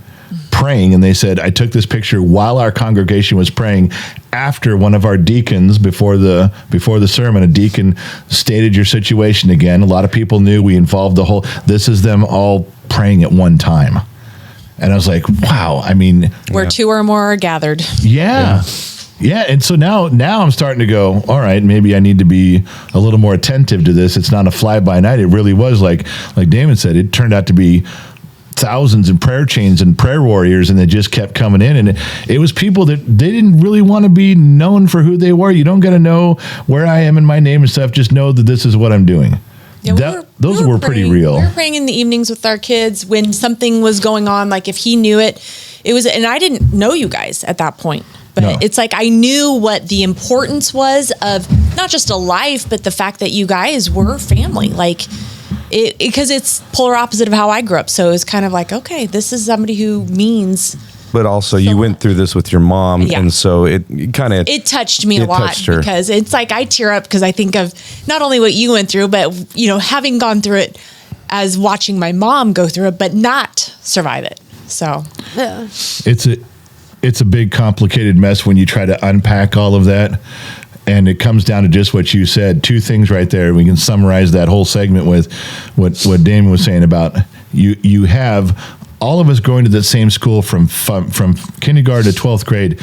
praying, and they said, I took this picture while our congregation was praying, after one of our deacons, before the sermon, a deacon stated your situation again. A lot of people knew. We involved this is them all praying at one time. And I was like, wow, I mean, where 2 or more are gathered. Yeah. And so now I'm starting to go, all right, maybe I need to be a little more attentive to this. It's not a fly by night. It really was like Damon said, it turned out to be thousands and prayer chains and prayer warriors, and they just kept coming in, and it was people that they didn't really want to be known for who they were. You don't got to know where I am and my name and stuff. Just know that this is what I'm doing. Yeah, those were pretty real. We were praying in the evenings with our kids when something was going on. Like if he knew it was, and I didn't know you guys at that point, but it's like I knew what the importance was of not just a life, but the fact that you guys were family. Like, because it's polar opposite of how I grew up. So it was kind of like, okay, this is somebody who means. But also you went through this with your mom. Yeah. And so it kind of. It touched me a lot, because it's like I tear up because I think of not only what you went through, but, having gone through it as watching my mom go through it, but not survive it. So. Yeah. It's a big complicated mess when you try to unpack all of that. And it comes down to just what you said. 2 things right there. We can summarize that whole segment with what Damon was saying about you have all of us going to the same school from kindergarten to 12th grade,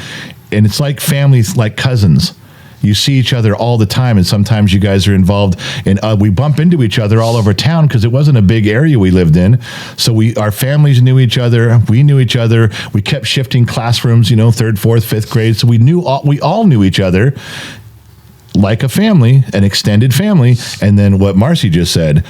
and it's like families, like cousins. You see each other all the time, and sometimes you guys are involved in. We bump into each other all over town because it wasn't a big area we lived in. So our families knew each other. We knew each other. We kept shifting classrooms. 3rd, 4th, 5th grade. So we all knew each other like a family, an extended family. And then what Marcy just said.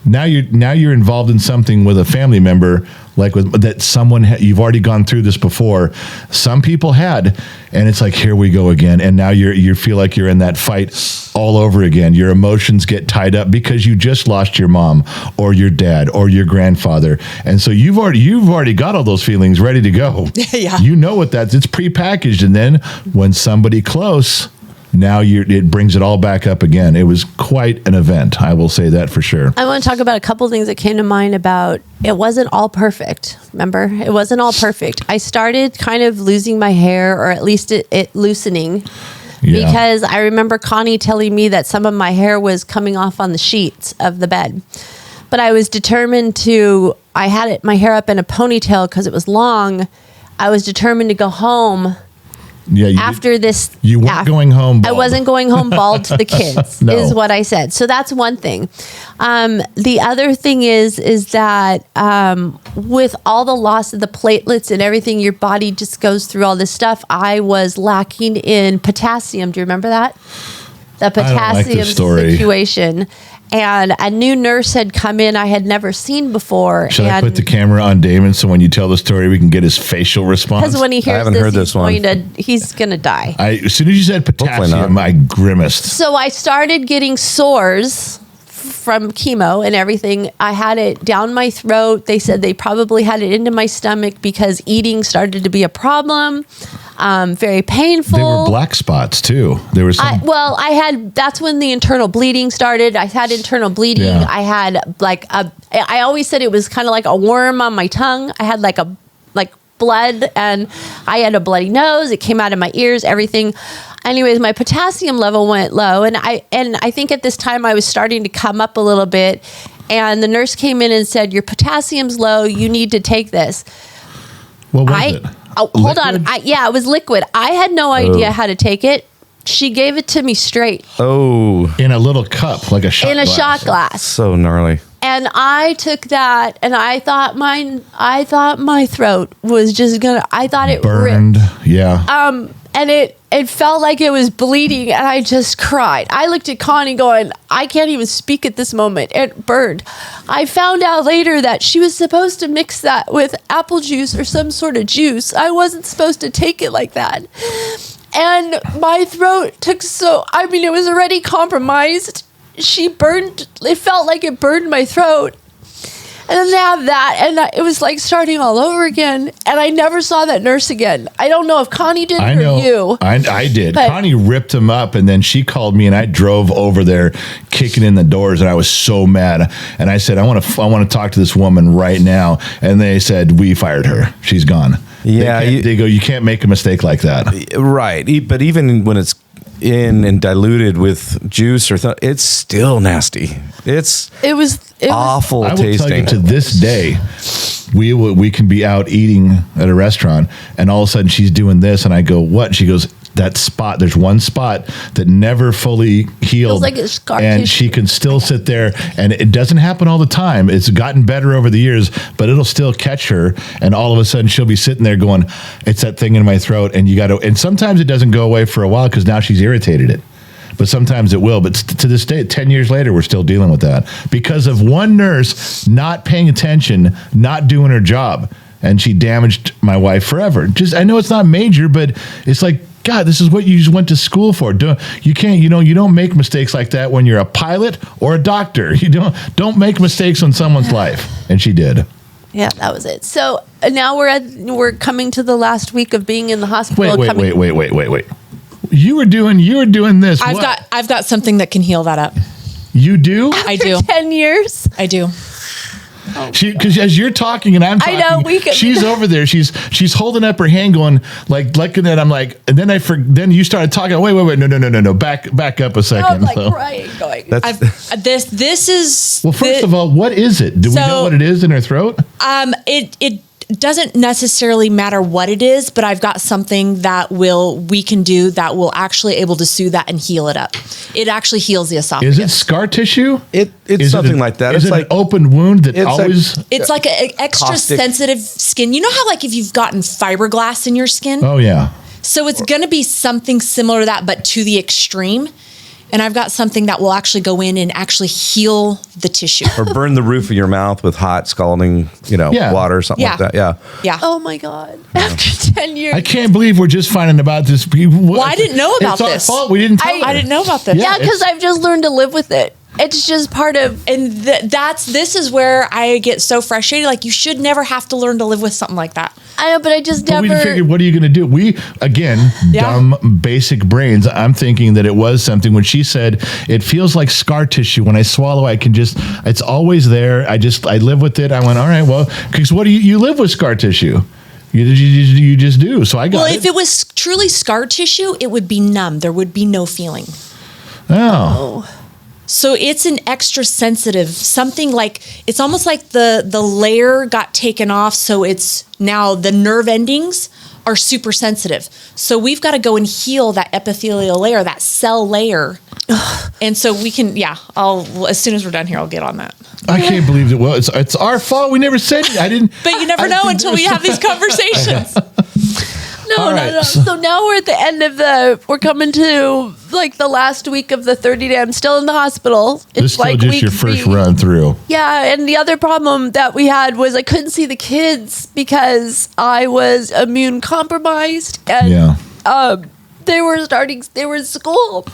Now you're involved in something with a family member, like that someone you've already gone through this before. Some people had, and it's like, here we go again. And now you feel like you're in that fight all over again. Your emotions get tied up because you just lost your mom or your dad or your grandfather, and so you've already got all those feelings ready to go. Yeah, what it's prepackaged, and then when somebody close. Now it brings it all back up again. It was quite an event. I will say that for sure. I want to talk about a couple things that came to mind about it wasn't all perfect. Remember, it wasn't all perfect. I started kind of losing my hair, or at least it loosening. Yeah. Because I remember Connie telling me that some of my hair was coming off on the sheets of the bed. But I was determined I had my hair up in a ponytail because it was long. I was determined to go home. Yeah. After this, you weren't going home bald. I wasn't going home bald to the kids, no. Is what I said. So that's one thing. The other thing is that with all the loss of the platelets and everything, your body just goes through all this stuff. I was lacking in potassium. Do you remember that? The potassium situation. And a new nurse had come in I had never seen before. Should I put the camera on Damon so when you tell the story, we can get his facial response? Because when he hears he's going to die. As soon as you said potassium, I grimaced. So I started getting sores from chemo and everything. I had it down my throat. They said they probably had it into my stomach because eating started to be a problem. Very painful. They were black spots too. There was some. That's when the internal bleeding started. I had internal bleeding. Yeah. I had I always said it was kind of like a worm on my tongue. I had like blood, and I had a bloody nose. It came out of my ears, everything. Anyways, my potassium level went low, and I think at this time I was starting to come up a little bit, and the nurse came in and said, your potassium's low, you need to take this. What was it? Oh, hold on. It was liquid. I had no idea how to take it. She gave it to me straight. Oh. In a little cup, like a shot glass. In a shot glass. So gnarly. And I took that, and I thought my throat was just I thought it burned. Ripped. Yeah. And it felt like it was bleeding, and I just cried. I looked at Connie going, I can't even speak at this moment. It burned. I found out later that she was supposed to mix that with apple juice or some sort of juice. I wasn't supposed to take it like that. And my throat it was already compromised. It felt like it burned my throat. And then they have that, and it was like starting all over again. And I never saw that nurse again. I don't know if Connie did or you. I did. Connie ripped him up, and then she called me, and I drove over there, kicking in the doors, and I was so mad. And I said, I want to talk to this woman right now. And they said, we fired her. She's gone. Yeah, they go, you can't make a mistake like that. Right. But even when it's in and diluted with juice it's still nasty. It was awful tasting. I will tell you, to this day, we can be out eating at a restaurant, and all of a sudden she's doing this, and I go, what? She goes, that spot, there's one spot that never fully healed, like it's scar and tissue. She can still sit there, and it doesn't happen all the time. It's gotten better over the years, but it'll still catch her, and all of a sudden she'll be sitting there going, it's that thing in my throat, and and sometimes it doesn't go away for a while because now she's irritated it. But sometimes it will. But to this day, 10 years later, we're still dealing with that because of one nurse not paying attention, not doing her job, and she damaged my wife forever. I know it's not major, but it's like, God, this is what you went to school for. You don't make mistakes like that when you're a pilot or a doctor. You don't make mistakes on someone's life, and she did. Yeah, that was it. So now we're coming to the last week of being in the hospital. Wait. You were doing this. I've got something that can heal that up. You do? I do. 10 years. I do. Because as you're talking and I'm talking, I know, she's over there. She's holding up her hand, going like looking at. I'm like, and then then you started talking. Wait, no, back up a second. I'm like crying, going. This is. Well, first of all, what is it? Do we know what it is in her throat? doesn't necessarily matter what it is, but I've got something that we can do that will actually able to soothe that and heal it up. It actually heals the esophagus. Is it scar tissue? It's something like that. Is It's it like an open wound that it's always... It's like an extra caustic. sensitive skin. You know how like if you've gotten fiberglass in your skin? Oh, yeah. So it's going to be something similar to that, but to the extreme. And I've got something that will actually go in and actually heal the tissue. or burn the roof of your mouth with hot scalding, Yeah. water or something like that. Yeah. Yeah. Oh my God. After 10 years. I can't believe we're just finding about this. Well, I didn't know about it's this. Our fault. We didn't tell her. I didn't know about this. Yeah, because I've just learned to live with it. It's just part of... And this is where I get so frustrated. Like, you should never have to learn to live with something like that. I know, but I just But never... we figured, what are you going to do? We, again, dumb, basic brains. I'm thinking that it was something when she said, it feels like scar tissue. When I swallow, I can just, it's always there. I live with it. I went, all right, well, because what do you live with scar tissue? You just do. So I got it. Well, if it was truly scar tissue, it would be numb. There would be no feeling. Oh. So it's an extra sensitive, something like, it's almost like the layer got taken off. So it's now the nerve endings are super sensitive. So we've got to go and heal that epithelial layer, that cell layer. And so we can, as soon as we're done here, I'll get on that. I can't believe it. Well, it's our fault. We never said it. I didn't. But you never know until we have these conversations. No, All no, right, no. So now we're at the end of we're coming to like the last week of the 30-day. I'm still in the hospital. This is still like just week your first 3. run through. Yeah, and the other problem that we had was I couldn't see the kids because I was immune compromised, and they were in school.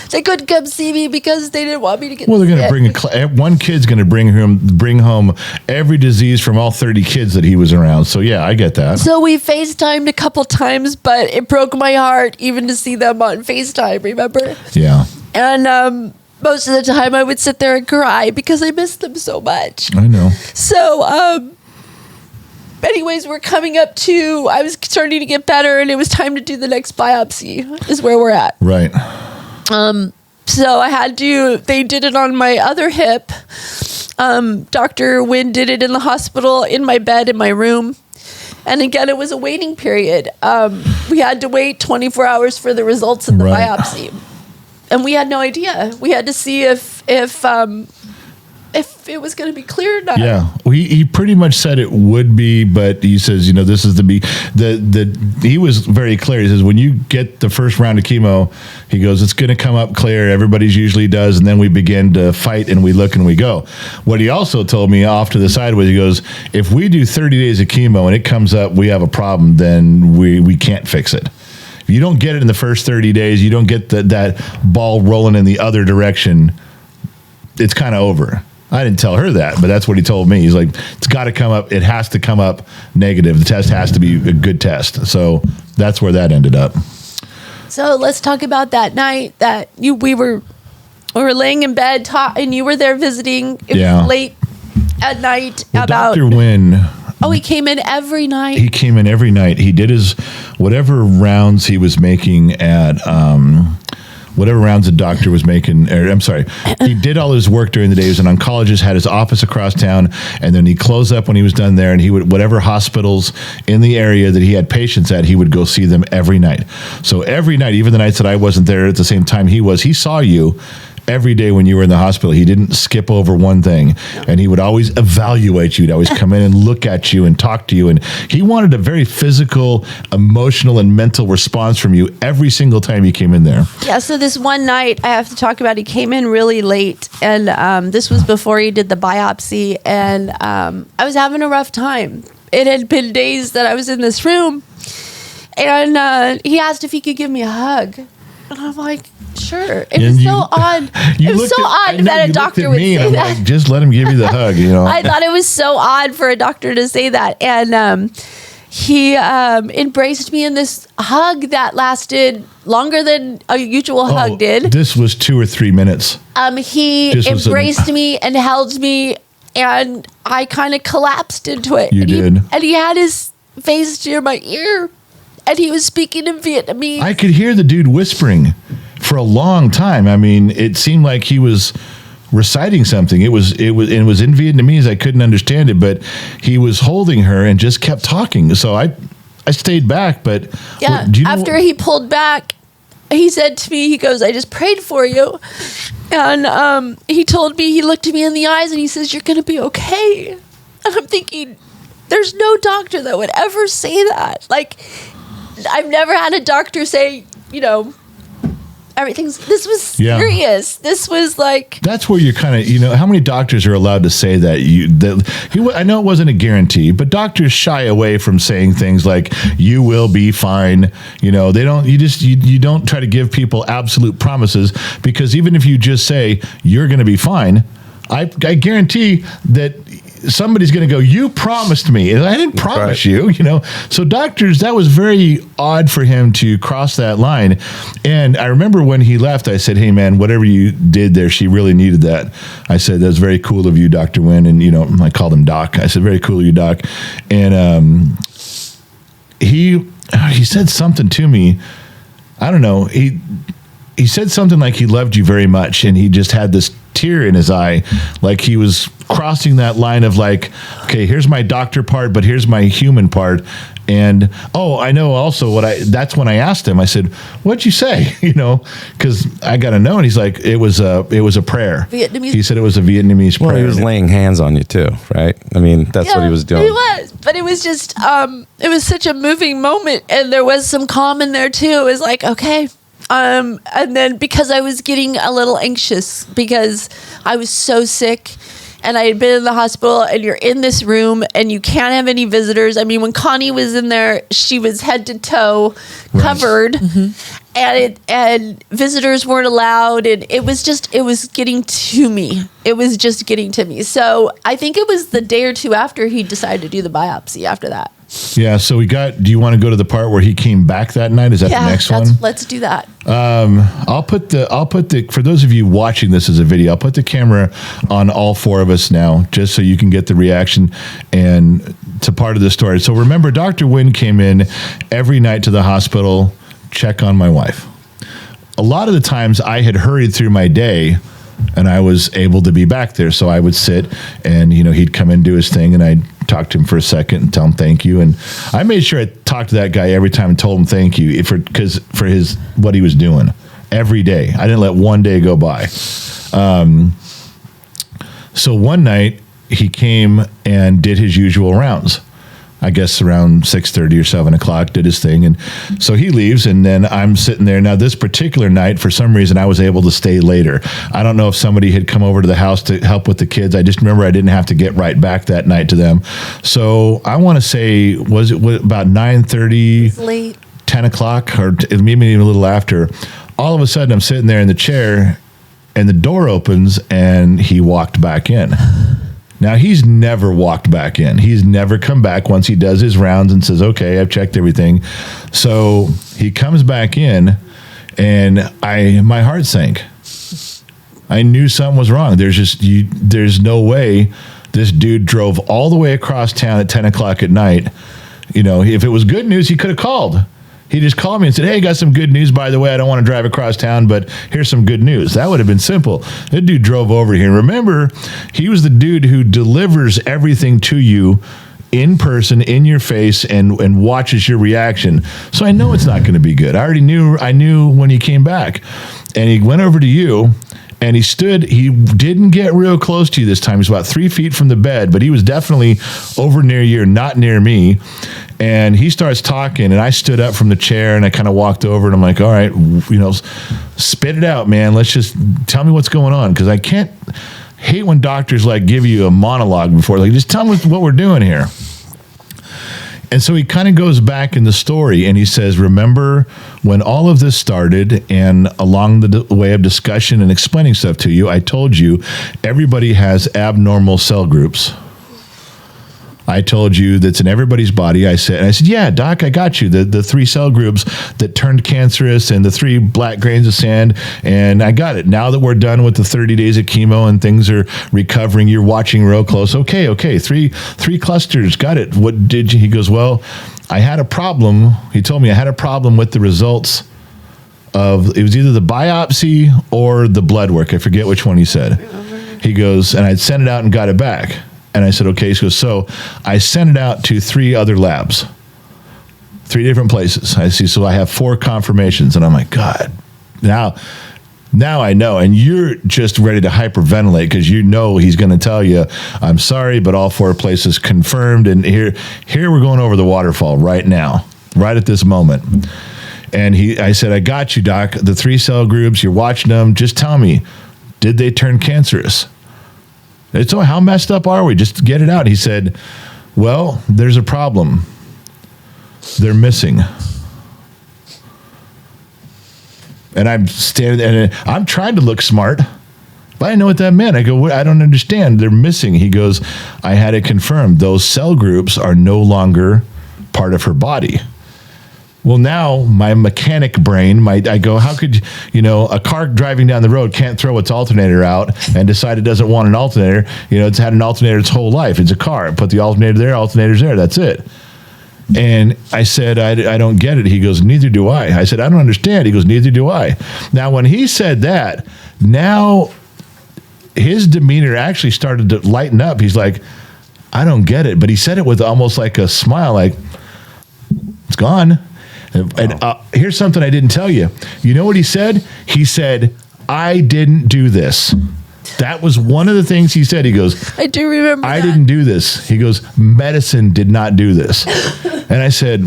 They couldn't come see me because they didn't want me to get. Well, they're going to sick. bring one kid's going to bring home every disease from all 30 kids that he was around. So yeah, I get that. So we FaceTimed a couple times, but it broke my heart even to see them on FaceTime. Remember? Yeah, And most of the time, I would sit there and cry because I missed them so much. I know. So, anyways, we're coming up to. I was starting to get better, and it was time to do the next biopsy. Is where we're at. Right. So I had to. They did it on my other hip. Dr. Wynn did it in the hospital, in my bed, in my room. And again, it was a waiting period. We had to wait 24 hours for the results of the biopsy. And we had no idea. We had to see if it was going to be clear or not. Yeah, he pretty much said it would be, but he says, this is he was very clear. He says, when you get the first round of chemo, he goes, it's going to come up clear. Everybody's usually does. And then we begin to fight and we look and we go. What he also told me off to the side was, he goes, if we do 30 days of chemo and it comes up, we have a problem, then we can't fix it. If you don't get it in the first 30 days, you don't get that ball rolling in the other direction, it's kind of over. I didn't tell her that, but that's what he told me. He's like, it's got to come up. It has to come up negative. The test has to be a good test. So that's where that ended up. So let's talk about that night that we were laying in bed and you were there visiting. It was late at night. Well, Dr. Wynn. Oh, he came in every night. He came in every night. He did his whatever rounds he was making at whatever rounds the doctor was making. He did all his work during the day. He was an oncologist, had his office across town, and then he closed up when he was done there, and he would, whatever hospitals in the area that he had patients at, he would go see them every night. So every night, even the nights that I wasn't there at the same time he saw you every day when you were in the hospital. He didn't skip over one thing, and he would always evaluate you. He'd always come in and look at you and talk to you, and he wanted a very physical, emotional, and mental response from you every single time he came in there. Yeah, so this one night, I have to talk about, he came in really late, and this was before he did the biopsy, and I was having a rough time. It had been days that I was in this room, and he asked if he could give me a hug, and I'm like, sure. It was so odd. It was so odd that a doctor would say that. Like, just let him give you the hug, I thought it was so odd for a doctor to say that. And he embraced me in this hug that lasted longer than a usual hug did. This was 2 or 3 minutes. He embraced me and held me, and I kind of collapsed into it. You did. And he had his face near my ear, and he was speaking in Vietnamese. I could hear the dude whispering for a long time. I mean, it seemed like he was reciting something. It was in Vietnamese. I couldn't understand it, but he was holding her and just kept talking. So I stayed back, but yeah, after he pulled back, he said to me, he goes, "I just prayed for you." And he told me, he looked at me in the eyes and he says, "You're going to be okay." And I'm thinking, there's no doctor that would ever say that. Like, I've never had a doctor say, you know, this was serious. Yeah. This was like. That's where you're kind of, you know, how many doctors are allowed to say that? I know it wasn't a guarantee, but doctors shy away from saying things like, "You will be fine." You know, they don't, you don't try to give people absolute promises, because even if you just say, "You're going to be fine," I guarantee that somebody's going to go, "You promised me," and I didn't promise you, you know. So doctors, that was very odd for him to cross that line. And I remember when he left, I said, "Hey man, whatever you did there, she really needed that." I said, "That's very cool of you, Dr. Wynn." And, you know, I called him Doc. I said, "Very cool of you, Doc." And he said something to me. I don't know. He said something like he loved you very much, and he just had this tear in his eye, like he was crossing that line of like, okay, here's my doctor part, but here's my human part. And I know also that's when I asked him, I said, "What'd you say?" You know, because I got to know. And he's like, it was a prayer. Vietnamese. He said it was a Vietnamese prayer. Well, he was laying hands on you too, right? I mean, that's what he was doing. He was, but it was just, it was such a moving moment, and there was some calm in there too. It was like, okay. And then because I was getting a little anxious because I was so sick and I had been in the hospital, and you're in this room and you can't have any visitors. I mean, when Connie was in there, she was head to toe covered, and visitors weren't allowed. And it was getting to me. It was just getting to me. So I think it was the day or two after he decided to do the biopsy after that. Yeah, so do you want to go to the part where he came back that night? Is that the next one? Let's do that. I'll put the, for those of you watching this as a video, I'll put the camera on all four of us now, just so you can get the reaction and to part of the story. So remember, Dr. Wynn came in every night to the hospital, check on my wife. A lot of the times I had hurried through my day and I was able to be back there. So I would sit and, you know, he'd come in, do his thing, and I'd talk to him for a second and tell him thank you. And I made sure I talked to that guy every time and told him thank you for what he was doing every day. I didn't let one day go by. So one night he came and did his usual rounds. I guess around 6:30 or 7 o'clock, did his thing. And so he leaves, and then I'm sitting there. Now, this particular night, for some reason, I was able to stay later. I don't know if somebody had come over to the house to help with the kids. I just remember I didn't have to get right back that night to them. So I want to say, was it about 9:30? Late. 10 o'clock, or maybe even a little after. All of a sudden, I'm sitting there in the chair, and the door opens, and he walked back in. Now, he's never walked back in. He's never come back once he does his rounds and says, "Okay, I've checked everything." So he comes back in, and my heart sank. I knew something was wrong. There's no way this dude drove all the way across town at 10 o'clock at night. You know, if it was good news, he could have called. He just called me and said, "Hey, got some good news, by the way. I don't want to drive across town, but here's some good news." That would have been simple. That dude drove over here. Remember, he was the dude who delivers everything to you in person, in your face, and watches your reaction. So I know it's not going to be good. I knew when he came back. And he went over to you, and he didn't get real close to you this time. He was about 3 feet from the bed, but he was definitely over near you, not near me. And he starts talking, and I stood up from the chair, and I kind of walked over, and I'm like, "All right, you know, spit it out, man. Let's just tell me what's going on." Because I hate when doctors like give you a monologue before, like, just tell me what we're doing here. And so he kind of goes back in the story, and he says, "Remember when all of this started, and along the way of discussion and explaining stuff to you, I told you everybody has abnormal cell groups. I told you that's in everybody's body." I said, "Yeah, Doc, I got you. The 3 cell groups that turned cancerous and the 3 black grains of sand, and I got it. Now that we're done with the 30 days of chemo and things are recovering, you're watching real close. Okay, 3 clusters, got it. What did you?" He goes, "Well, I had a problem." He told me I had a problem with the results of, it was either the biopsy or the blood work. I forget which one he said. He goes, and I'd sent it out and got it back. And I said, okay. He goes, so I sent it out to 3 other labs, 3 different places. I see. So I have 4 confirmations. And I'm like, God, now I know. And you're just ready to hyperventilate because you know he's going to tell you, I'm sorry, but all 4 places confirmed. And here we're going over the waterfall right now, right at this moment. And I said, I got you, Doc. The 3 cell groups, you're watching them. Just tell me, did they turn cancerous? So how messed up are we? Just get it out. He said, well, there's a problem. They're missing. And I'm standing there, and I'm trying to look smart, but I didn't know what that meant. I go, I don't understand. They're missing. He goes, I had it confirmed. Those cell groups are no longer part of her body. Well, now my mechanic brain, I go, how could, a car driving down the road can't throw its alternator out and decide it doesn't want an alternator. It's had an alternator its whole life. It's a car. Put the alternator there, alternator's there. That's it. And I said, I don't get it. He goes, neither do I. I said, I don't understand. He goes, neither do I. Now, when he said that, now his demeanor actually started to lighten up. He's like, I don't get it. But he said it with almost like a smile, like, it's gone. And here's something I didn't tell you. You know what he said? He said, I didn't do this. That was one of the things he said. He goes, I do remember I that. didn't do this. He goes, medicine did not do this. And I said,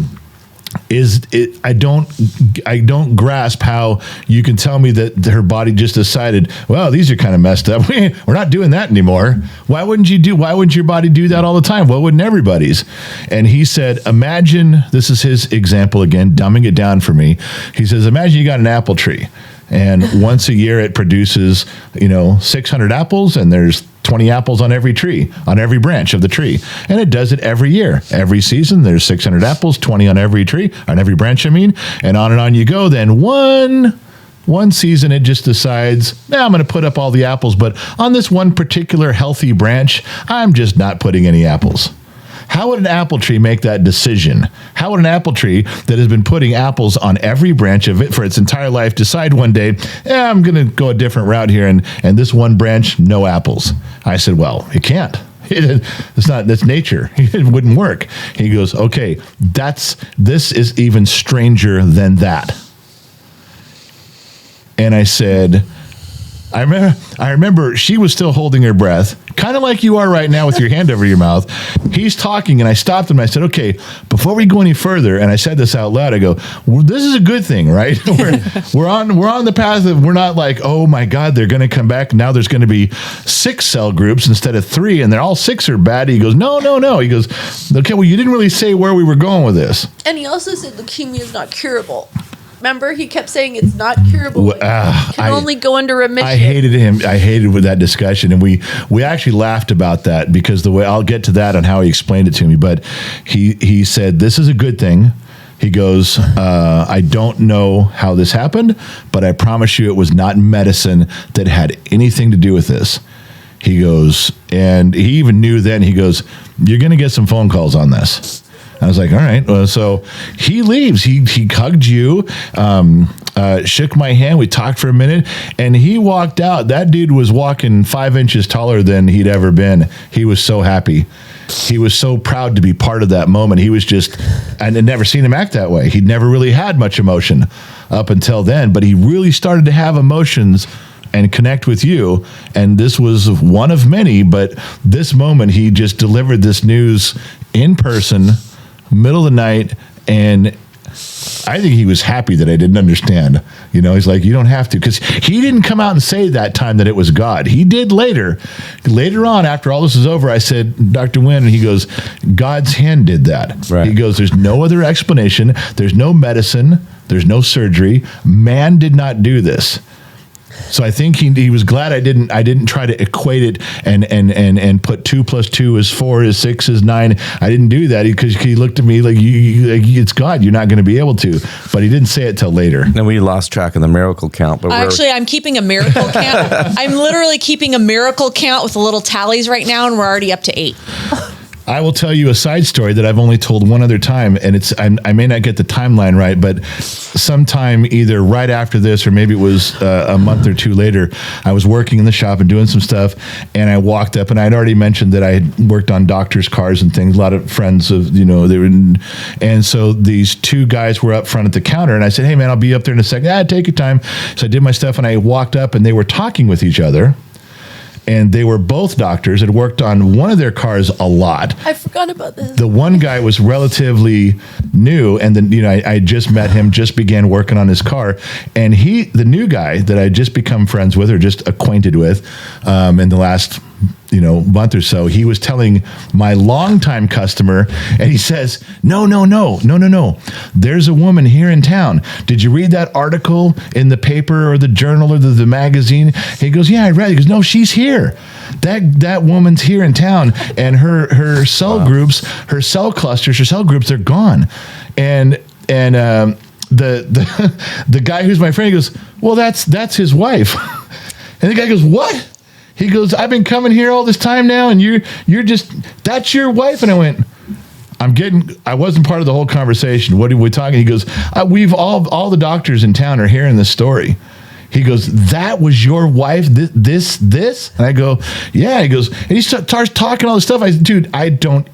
I don't grasp how you can tell me that her body just decided, well, these are kind of messed up. We're not doing that anymore. Why wouldn't your body do that all the time? Why wouldn't everybody's? And he said, imagine, this is his example again, dumbing it down for me. He says, imagine you got an apple tree. And once a year it produces, 600 apples, and there's 20 apples on every tree, on every branch of the tree. And it does it every year. Every season, there's 600 apples, 20 on every tree, on every branch, and on you go. Then one season, it just decides, I'm going to put up all the apples, but on this one particular healthy branch, I'm just not putting any apples. How would an apple tree make that decision? How would an apple tree that has been putting apples on every branch of it for its entire life decide one day, I'm going to go a different route here, and this one branch, no apples? I said, well, it can't. That's nature. It wouldn't work. He goes, okay, this is even stranger than that. And I said, I remember she was still holding her breath, kind of like you are right now with your hand over your mouth. He's talking, and I stopped him. I said, okay, before we go any further, and I said this out loud, I go, well, this is a good thing, right? we're on the path of, we're not like, oh my God, they're going to come back. Now there's going to be 6 cell groups instead of 3, and they're all 6 are bad. He goes, no. He goes, okay, well, you didn't really say where we were going with this. And he also said leukemia is not curable. Remember, he kept saying it's not curable. Can only go into remission. I hated him. I hated with that discussion, and we actually laughed about that because the way, I'll get to that on how he explained it to me. But he said this is a good thing. He goes, I don't know how this happened, but I promise you, it was not medicine that had anything to do with this. He goes, and he even knew then. He goes, you're going to get some phone calls on this. I was like, all right. Well, so he leaves. He hugged you, shook my hand. We talked for a minute, and he walked out. That dude was walking 5 inches taller than he'd ever been. He was so happy. He was so proud to be part of that moment. He was just, I'd never seen him act that way. He'd never really had much emotion up until then, but he really started to have emotions and connect with you. And this was one of many, but this moment, he just delivered this news in person, middle of the night, and I think he was happy that I didn't understand. He's like, you don't have to, because he didn't come out and say that time that it was God. He did later on, after all this is over. I said, Dr. Wynn, and he goes, God's hand did that. Right. He goes, there's no other explanation. There's no medicine. There's no surgery. Man did not do this. So I think he was glad I didn't try to equate it and put 2 + 2 is 4 is 6 is 9. I didn't do that because he looked at me like, it's God. You're not going to be able to. But he didn't say it till later. And we lost track of the miracle count. But actually, I'm keeping a miracle count. I'm literally keeping a miracle count with the little tallies right now, and we're already up to 8. I will tell you a side story that I've only told one other time, and I may not get the timeline right, but sometime either right after this or maybe it was a month or two later, I was working in the shop and doing some stuff, and I walked up, and I'd already mentioned that I had worked on doctors' cars and things. A lot of friends of, they were, and so these two guys were up front at the counter, and I said, "Hey man, I'll be up there in a second." Take your time. So I did my stuff, and I walked up, and they were talking with each other. And they were both doctors, had worked on one of their cars a lot. I forgot about this. The one guy was relatively new, and then I just met him, just began working on his car, and the new guy that I just become friends with or just acquainted with in the last month or so, he was telling my longtime customer, and he says, no, there's a woman here in town. Did you read that article in the paper or the journal or the magazine? He goes, yeah, I read it. He goes, no, she's here. That woman's here in town, and her cell groups, her cell clusters, her cell groups are gone. And the guy who's my friend, he goes, well, that's his wife. And the guy goes, what? He goes, I've been coming here all this time now, and you're just, that's your wife? And I went, I wasn't part of the whole conversation. What are we talking? He goes, we've all the doctors in town are hearing this story. He goes, that was your wife, this? And I go, yeah. He goes, and he starts talking all this stuff. I said, dude, I don't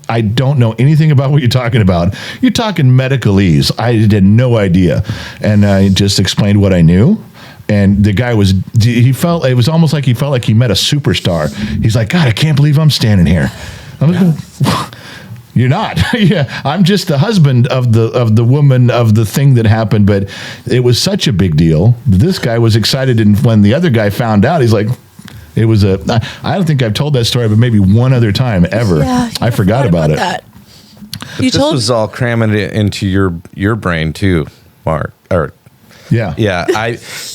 know anything about what you're talking about. You're talking medicalese. I had no idea. And I just explained what I knew. And the guy it was almost like he felt like he met a superstar. He's like, God, I can't believe I'm standing here. I'm like, you're not. Yeah, I'm just the husband of the woman of the thing that happened. But it was such a big deal. This guy was excited. And when the other guy found out, he's like, I don't think I've told that story, but maybe one other time ever. Yeah, I forgot about it. But this was all cramming it into your brain too, Mark. Yeah.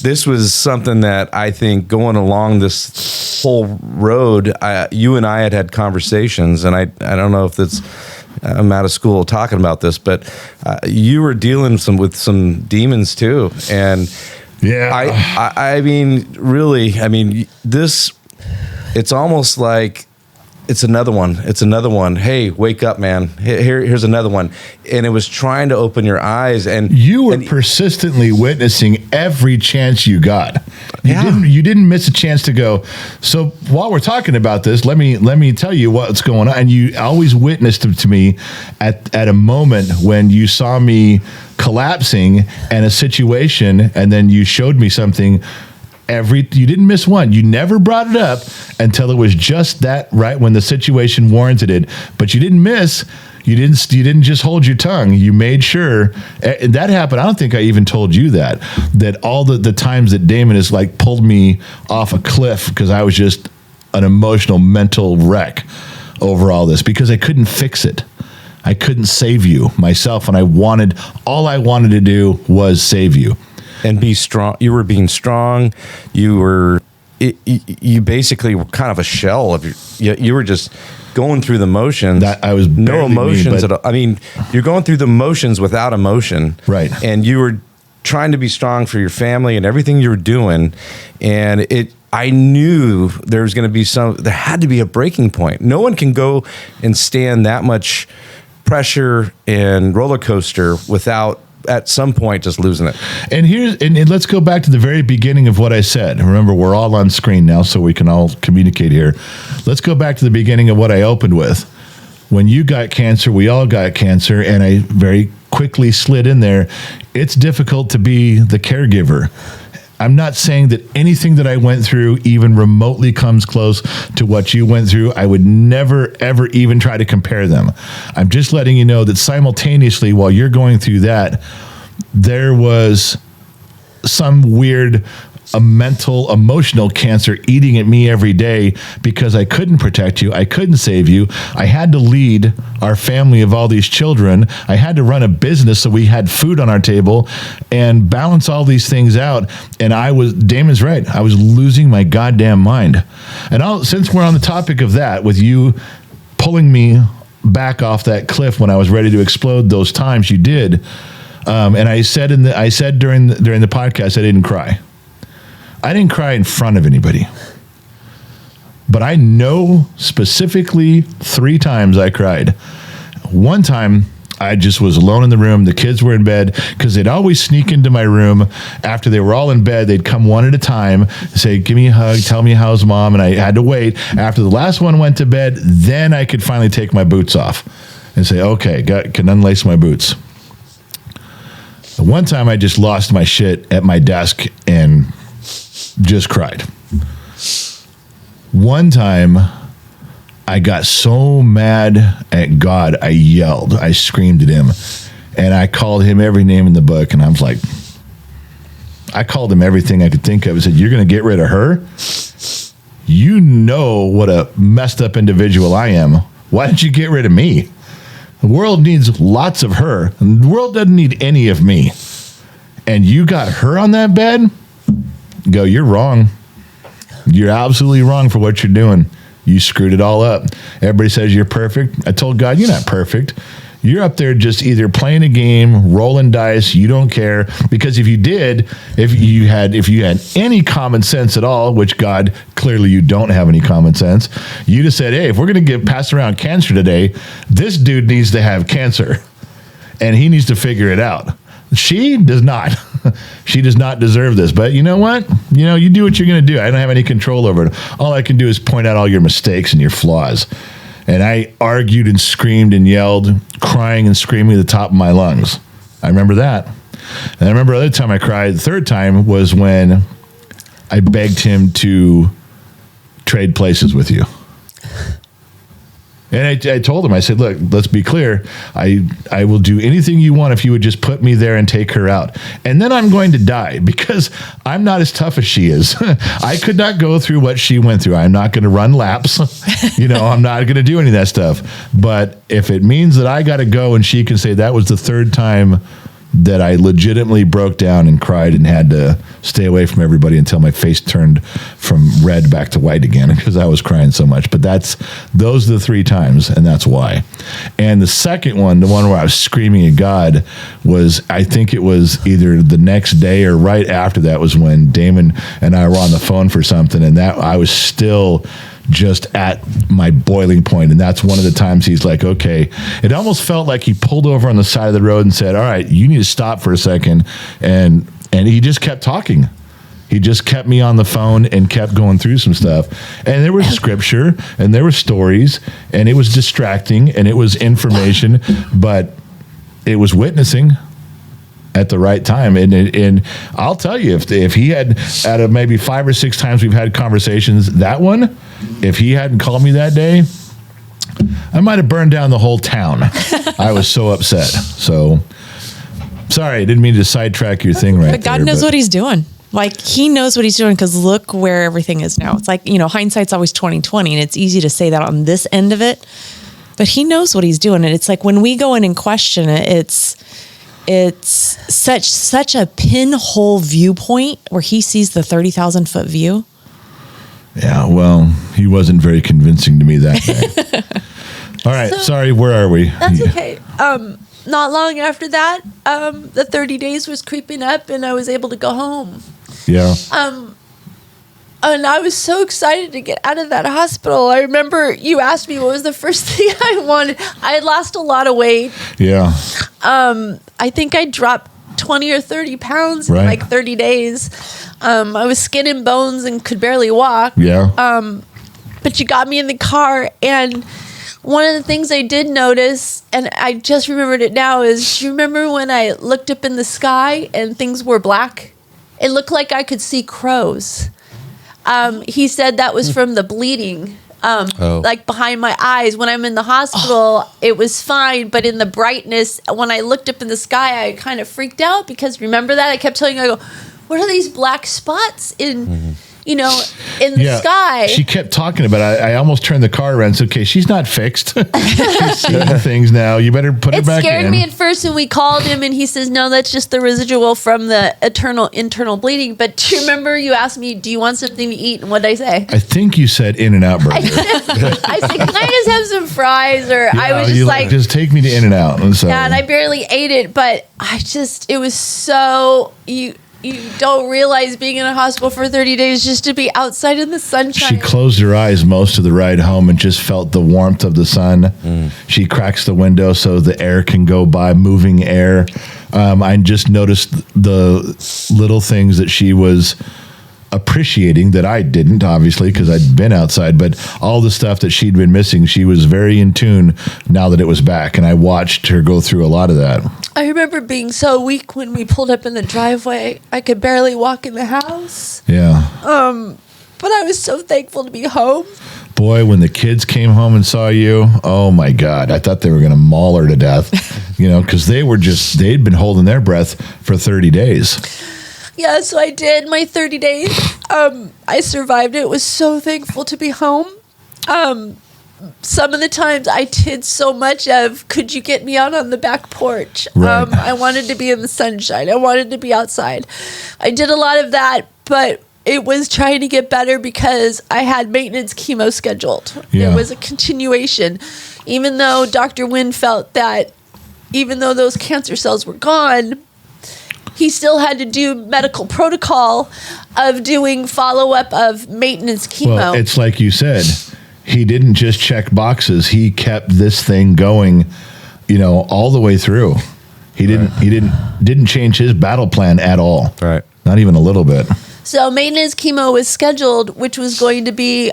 This was something that I think going along this whole road, you and I had conversations, and I don't know if I'm out of school talking about this, but you were dealing with some demons too, and yeah, I mean, really, this, it's almost like. It's another one. Hey, wake up, man. Here's another one. And it was trying to open your eyes. And you were persistently witnessing every chance you got. You didn't miss a chance to go. So while we're talking about this, let me tell you what's going on. And you always witnessed to me at a moment when you saw me collapsing in a situation, and then you showed me something. You didn't miss one. You never brought it up until it was just that right when the situation warranted it. But you didn't miss. You didn't just hold your tongue. You made sure. And that happened. I don't think I even told you that all the times that Damon has like pulled me off a cliff because I was just an emotional mental wreck over all this because I couldn't fix it. I couldn't save you myself, and all I wanted to do was save you. And be strong. You were being strong. You basically were kind of a shell of you were just going through the motions. That I was no emotions at all. You're going through the motions without emotion. Right. And you were trying to be strong for your family and everything you were doing. And I knew there was going to be there had to be a breaking point. No one can go and stand that much pressure and roller coaster without at some point just losing it. And let's go back to the very beginning of what I said. Remember, we're all on screen now, so we can all communicate here. Let's go back to the beginning of what I opened with. When you got cancer, we all got cancer, and I very quickly slid in there. It's difficult to be the caregiver. I'm not saying that anything that I went through even remotely comes close to what you went through. I would never, ever even try to compare them. I'm just letting you know that simultaneously, while you're going through that, there was some weird mental, emotional cancer eating at me every day because I couldn't protect you. I couldn't save you. I had to lead our family of all these children. I had to run a business so we had food on our table and balance all these things out. And Damon's right. I was losing my goddamn mind. And since we're on the topic of that, with you pulling me back off that cliff when I was ready to explode those times you did, and I said during the podcast, I didn't cry. I didn't cry in front of anybody. But I know specifically 3 times I cried. One time, I just was alone in the room. The kids were in bed because they'd always sneak into my room after they were all in bed. They'd come one at a time, say, give me a hug, tell me how's mom. And I had to wait. After the last one went to bed, then I could finally take my boots off and say, okay, can unlace my boots. One time I just lost my shit at my desk and just cried. One time I got so mad at God, I yelled, I screamed at him, and I called him every name in the book. And I was like, I called him everything I could think of. I said, you're going to get rid of her? You know what a messed up individual I am. Why don't you get rid of me? The world needs lots of her. And the world doesn't need any of me. And you got her on that bed? Go, you're wrong. You're absolutely wrong for what you're doing. You screwed it all up. Everybody says you're perfect. I told God, you're not perfect. You're up there just either playing a game, rolling dice. You don't care. Because if you did, if you had any common sense at all, which God, clearly you don't have any common sense, you'd have said, hey, if we're going to pass around cancer today, this dude needs to have cancer. And he needs to figure it out. She does not. She does not deserve this. But you know what? You do what you're going to do. I don't have any control over it. All I can do is point out all your mistakes and your flaws. And I argued and screamed and yelled, crying and screaming at the top of my lungs. I remember that. And I remember the other time I cried, the third time was when I begged him to trade places with you. And I told him, I said, look, let's be clear. I will do anything you want if you would just put me there and take her out. And then I'm going to die because I'm not as tough as she is. I could not go through what she went through. I'm not going to run laps. I'm not going to do any of that stuff. But if it means that I got to go and she can say that was the third time that I legitimately broke down and cried and had to stay away from everybody until my face turned from red back to white again because I was crying so much. But those are the 3 times, and that's why. And the second one, the one where I was screaming at God, was, I think it was either the next day or right after that, was when Damon and I were on the phone for something, and that I was still just at my boiling point. And that's one of the times he's like, okay, it almost felt like he pulled over on the side of the road and said, all right, you need to stop for a second. And he just kept talking. He just kept me on the phone and kept going through some stuff. And there was scripture and there were stories and it was distracting and it was information, but it was witnessing at the right time. And I'll tell you, if he had, out of maybe 5 or 6 times we've had conversations, that one, if he hadn't called me that day, I might have burned down the whole town. I was so upset. So sorry, I didn't mean to sidetrack your thing right there. But God knows what he's doing. Like, he knows what he's doing, because look where everything is now. It's like, hindsight's always 20/20, and it's easy to say that on this end of it, but he knows what he's doing. And it's like, when we go in and question it, it's such a pinhole viewpoint where he sees the 30,000 foot view. Yeah, well, he wasn't very convincing to me that day. All right, sorry, where are we? That's okay. Not long after that, the 30 days was creeping up and I was able to go home. Yeah. And I was so excited to get out of that hospital. I remember you asked me what was the first thing I wanted. I had lost a lot of weight. Yeah. I think I dropped 20 or 30 pounds in like 30 days. I was skin and bones and could barely walk. Yeah. But you got me in the car, and one of the things I did notice, and I just remembered it now, is, do you remember when I looked up in the sky and things were black? It looked like I could see crows. He said that was from the bleeding. Like behind my eyes. When I'm in the hospital, it was fine, but in the brightness, when I looked up in the sky, I kind of freaked out, because remember that? I kept telling you, I go, what are these black spots in in the sky? She kept talking about it. I almost turned the car around and said, okay, she's not fixed. She's seeing things now. You better put her back in. It scared me at first, and we called him, and he says, no, that's just the residual from the internal bleeding. But do you remember you asked me, do you want something to eat? And what did I say? I think you said In-N-Out Burger. I said, can I just have some fries? Or I was just like, just take me to In-N-Out. And so, yeah, and I barely ate it, but it was so... you don't realize being in a hospital for 30 days just to be outside in the sunshine. She closed her eyes most of the ride home and just felt the warmth of the sun. She cracks the window so the air can go by, moving air. I just noticed the little things that she was appreciating that I didn't, obviously, because I'd been outside, but all the stuff that she'd been missing, she was very in tune now that it was back, and I watched her go through a lot of that. I remember being so weak when we pulled up in the driveway. I could barely walk in the house. Yeah. But I was so thankful to be home. Boy, when the kids came home and saw you, oh my God, I thought they were going to maul her to death, because they'd been holding their breath for 30 days. Yeah, so I did my 30 days. I survived it. Was so thankful to be home. Some of the times I did so much of, could you get me out on the back porch? Right. I wanted to be in the sunshine. I wanted to be outside. I did a lot of that, but it was trying to get better because I had maintenance chemo scheduled. Yeah. It was a continuation. Even though Dr. Wynn felt that even though those cancer cells were gone, he still had to do medical protocol of doing follow-up of maintenance chemo. Well, it's like you said, he didn't just check boxes. He kept this thing going, all the way through. He didn't change his battle plan at all. Right. Not even a little bit. So maintenance chemo was scheduled, which was going to be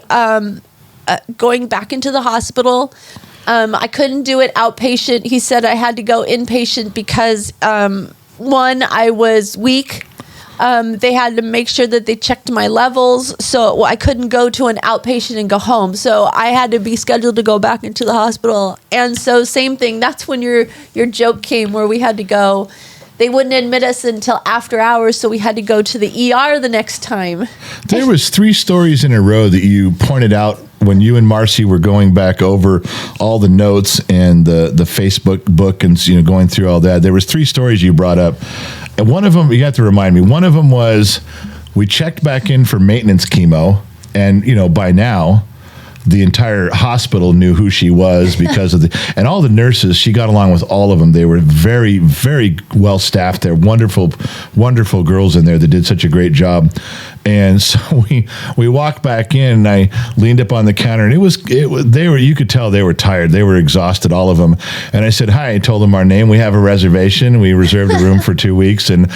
going back into the hospital. I couldn't do it outpatient. He said I had to go inpatient because one, I was weak. They had to make sure that they checked my levels, so I couldn't go to an outpatient and go home. So I had to be scheduled to go back into the hospital. And so same thing. That's when your joke came, where we had to go. They wouldn't admit us until after hours, so we had to go to the ER the next time. There was 3 stories in a row that you pointed out when you and Marcy were going back over all the notes and the Facebook book and going through all that. There was 3 stories you brought up. And one of them, you have to remind me, one of them was we checked back in for maintenance chemo. And, by now, the entire hospital knew who she was because of and all the nurses, she got along with all of them. They were very, very well staffed. They're wonderful, wonderful girls in there that did such a great job. And so we walked back in and I leaned up on the counter and you could tell they were tired. They were exhausted, all of them. And I said, hi, I told them our name. We have a reservation. We reserved a room for 2 weeks and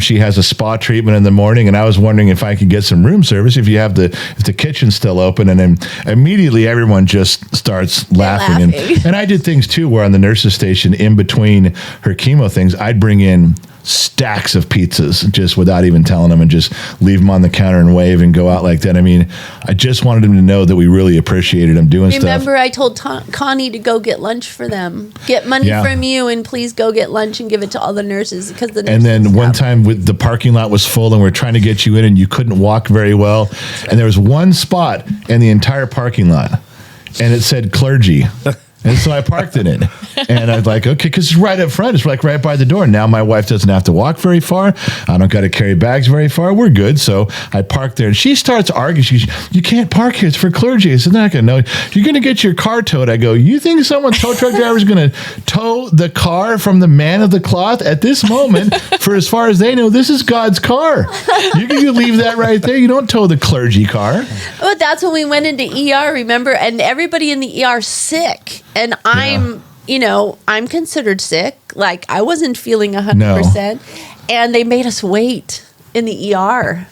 she has a spa treatment in the morning. And I was wondering if I could get some room service if the kitchen's still open. And then immediately everyone just starts laughing. And I did things too, where on the nurse's station in between her chemo things, I'd bring in stacks of pizzas just without even telling them and just leave them on the counter and wave and go out like that. I mean, I just wanted them to know that we really appreciated them doing stuff. Remember, I told Connie to go get lunch for them. Get money from you and please go get lunch and give it to all the nurses because the nurses. And then one time with the parking lot was full and we're trying to get you in and you couldn't walk very well. And there was one spot in the entire parking lot and it said clergy. And so I parked in it. And I was like, okay, because it's right up front. It's like right by the door. Now my wife doesn't have to walk very far. I don't got to carry bags very far. We're good. So I parked there. And she starts arguing. You can't park here. It's for clergy. I said, not going to know. You're going to get your car towed. I go, you think someone tow truck driver is going to tow the car from the man of the cloth? At this moment, for as far as they know, this is God's car. You can leave that right there. You don't tow the clergy car. But that's when we went into ER, remember? And everybody in the ER sick. And I'm considered sick. Like I wasn't feeling 100%. And they made us wait in the ER,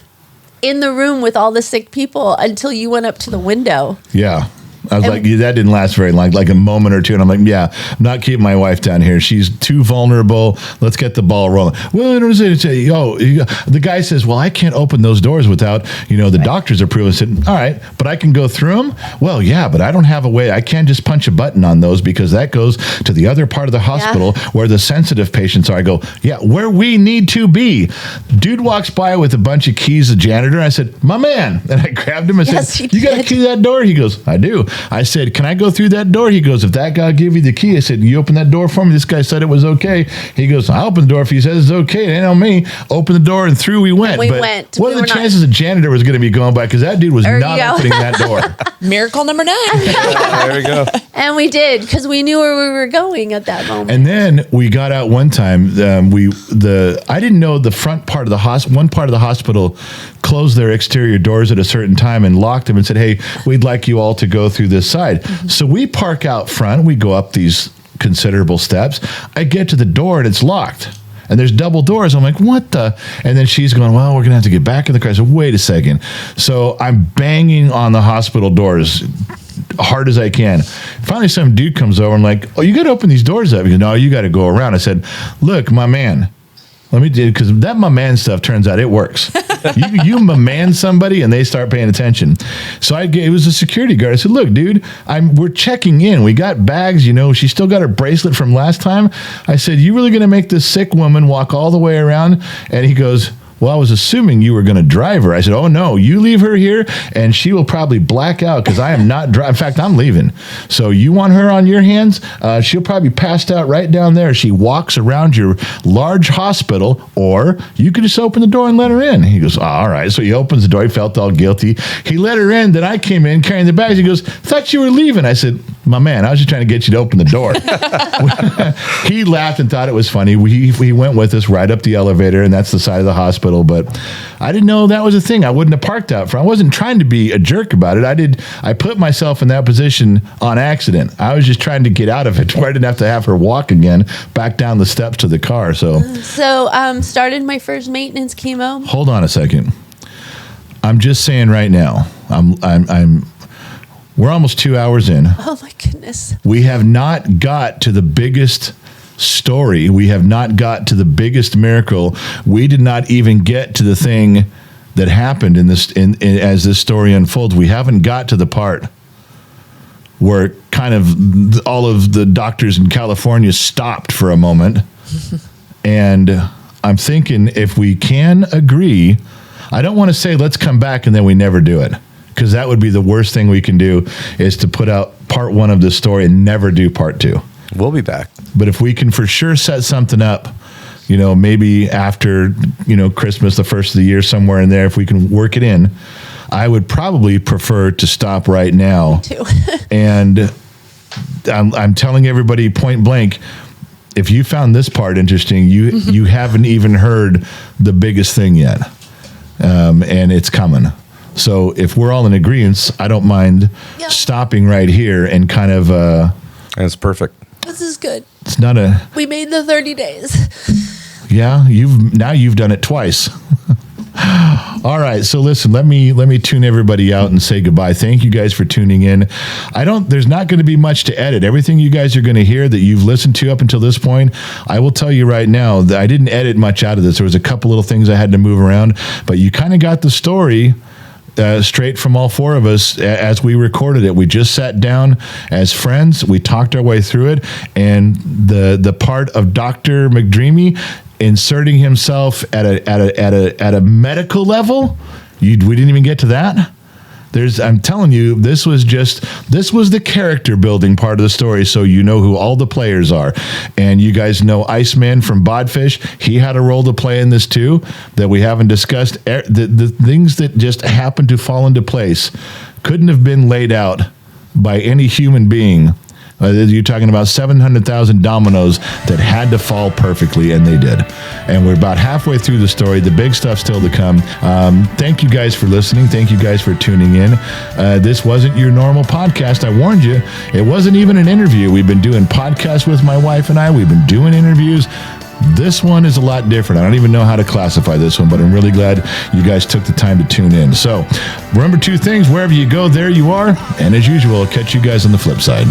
in the room with all the sick people until you went up to the window. Yeah. I was like, that didn't last very long, like a moment or two. And I'm like, I'm not keeping my wife down here. She's too vulnerable. Let's get the ball rolling. Well, the guy says, well, I can't open those doors without, the doctor's approval. I said, all right, but I can go through them? Well, yeah, but I don't have a way. I can't just punch a button on those because that goes to the other part of the hospital where the sensitive patients are. I go, where we need to be. Dude walks by with a bunch of keys, the janitor. I said, my man. And I grabbed him and said, you got to key that door? He goes, I do. I said, can I go through that door? He goes, if that guy give you the key. I said, you open that door for me? This guy said it was okay. He goes, I'll open the door if he says it's okay. It ain't on me. Open the door and through we went. We went. What are the chances a janitor was going to be going by? Because that dude was not opening that door. Miracle number 9. There we go. And we did, because we knew where we were going at that moment. And then we got out one time. I didn't know the front part of the one part of the hospital closed their exterior doors at a certain time and locked them and said, hey, we'd like you all to go through this side. Mm-hmm. So we park out front. We go up these considerable steps. I get to the door and it's locked. And there's double doors. I'm like, what the? And then she's going, well, we're going to have to get back in the car. I said, wait a second. So I'm banging on the hospital doors hard as I can. Finally, some dude comes over. I'm like, oh, you got to open these doors up. He goes, no, you got to go around. I said, look, my man, let me do, because that my man stuff, turns out it works. you my man somebody and they start paying attention. So it was a security guard. I said, look, dude, we're checking in. We got bags, she still got her bracelet from last time. I said, you really going to make this sick woman walk all the way around? And he goes, well, I was assuming you were going to drive her. I said, oh, no, you leave her here and she will probably black out because I am not driving. In fact, I'm leaving. So you want her on your hands? She'll probably pass out right down there. She walks around your large hospital, or you could just open the door and let her in. He goes, oh, all right. So he opens the door. He felt all guilty. He let her in. Then I came in carrying the bags. He goes, thought you were leaving. I said, my man, I was just trying to get you to open the door. He laughed and thought it was funny. He went with us right up the elevator, and that's the side of the hospital. But I didn't know that was a thing. I wouldn't have parked out front. I wasn't trying to be a jerk about it. I put myself in that position on accident. I was just trying to get out of it where I didn't have to have her walk again back down the steps to the car. So started my first maintenance chemo. Hold on a second. I'm just saying right now, we're almost 2 hours in. Oh my goodness. We have not got to the biggest story. We have not got to the biggest miracle. We did not even get to the thing that happened as this story unfolds. We haven't got to the part where kind of all of the doctors in California stopped for a moment. And I'm thinking, if we can agree, I don't want to say let's come back and then we never do it, because that would be the worst thing we can do, is to put out part 1 of the story and never do part 2. We'll be back. But if we can for sure set something up, maybe after, Christmas, the first of the year, somewhere in there, if we can work it in, I would probably prefer to stop right now. Me too. And I'm telling everybody point blank, if you found this part interesting, you haven't even heard the biggest thing yet. And it's coming. So if we're all in agreement, I don't mind stopping right here and kind of... That's perfect. This is good. It's not We made the 30 days. Yeah, you've done it twice. All right, so listen, let me tune everybody out and say goodbye. Thank you guys for tuning in. There's not going to be much to edit. Everything you guys are going to hear that you've listened to up until this point, I will tell you right now that I didn't edit much out of this. There was a couple little things I had to move around, but you kind of got the story straight from all 4 of us as we recorded it. We just sat down as friends. We talked our way through it, and the part of Dr. McDreamy inserting himself at a medical level, we didn't even get to that. I'm telling you, this was the character building part of the story, so you know who all the players are. And you guys know Iceman from Bodfish. He had a role to play in this too that we haven't discussed. The things that just happened to fall into place couldn't have been laid out by any human being. You're talking about 700,000 dominoes that had to fall perfectly, and they did. And we're about halfway through the story. The big stuff's still to come. Thank you guys for listening. Thank you guys for tuning in. This wasn't your normal podcast. I warned you. It wasn't even an interview. We've been doing podcasts with my wife and I. We've been doing interviews. This one is a lot different. I don't even know how to classify this one, but I'm really glad you guys took the time to tune in. So remember 2 things. Wherever you go, there you are. And as usual, I'll catch you guys on the flip side.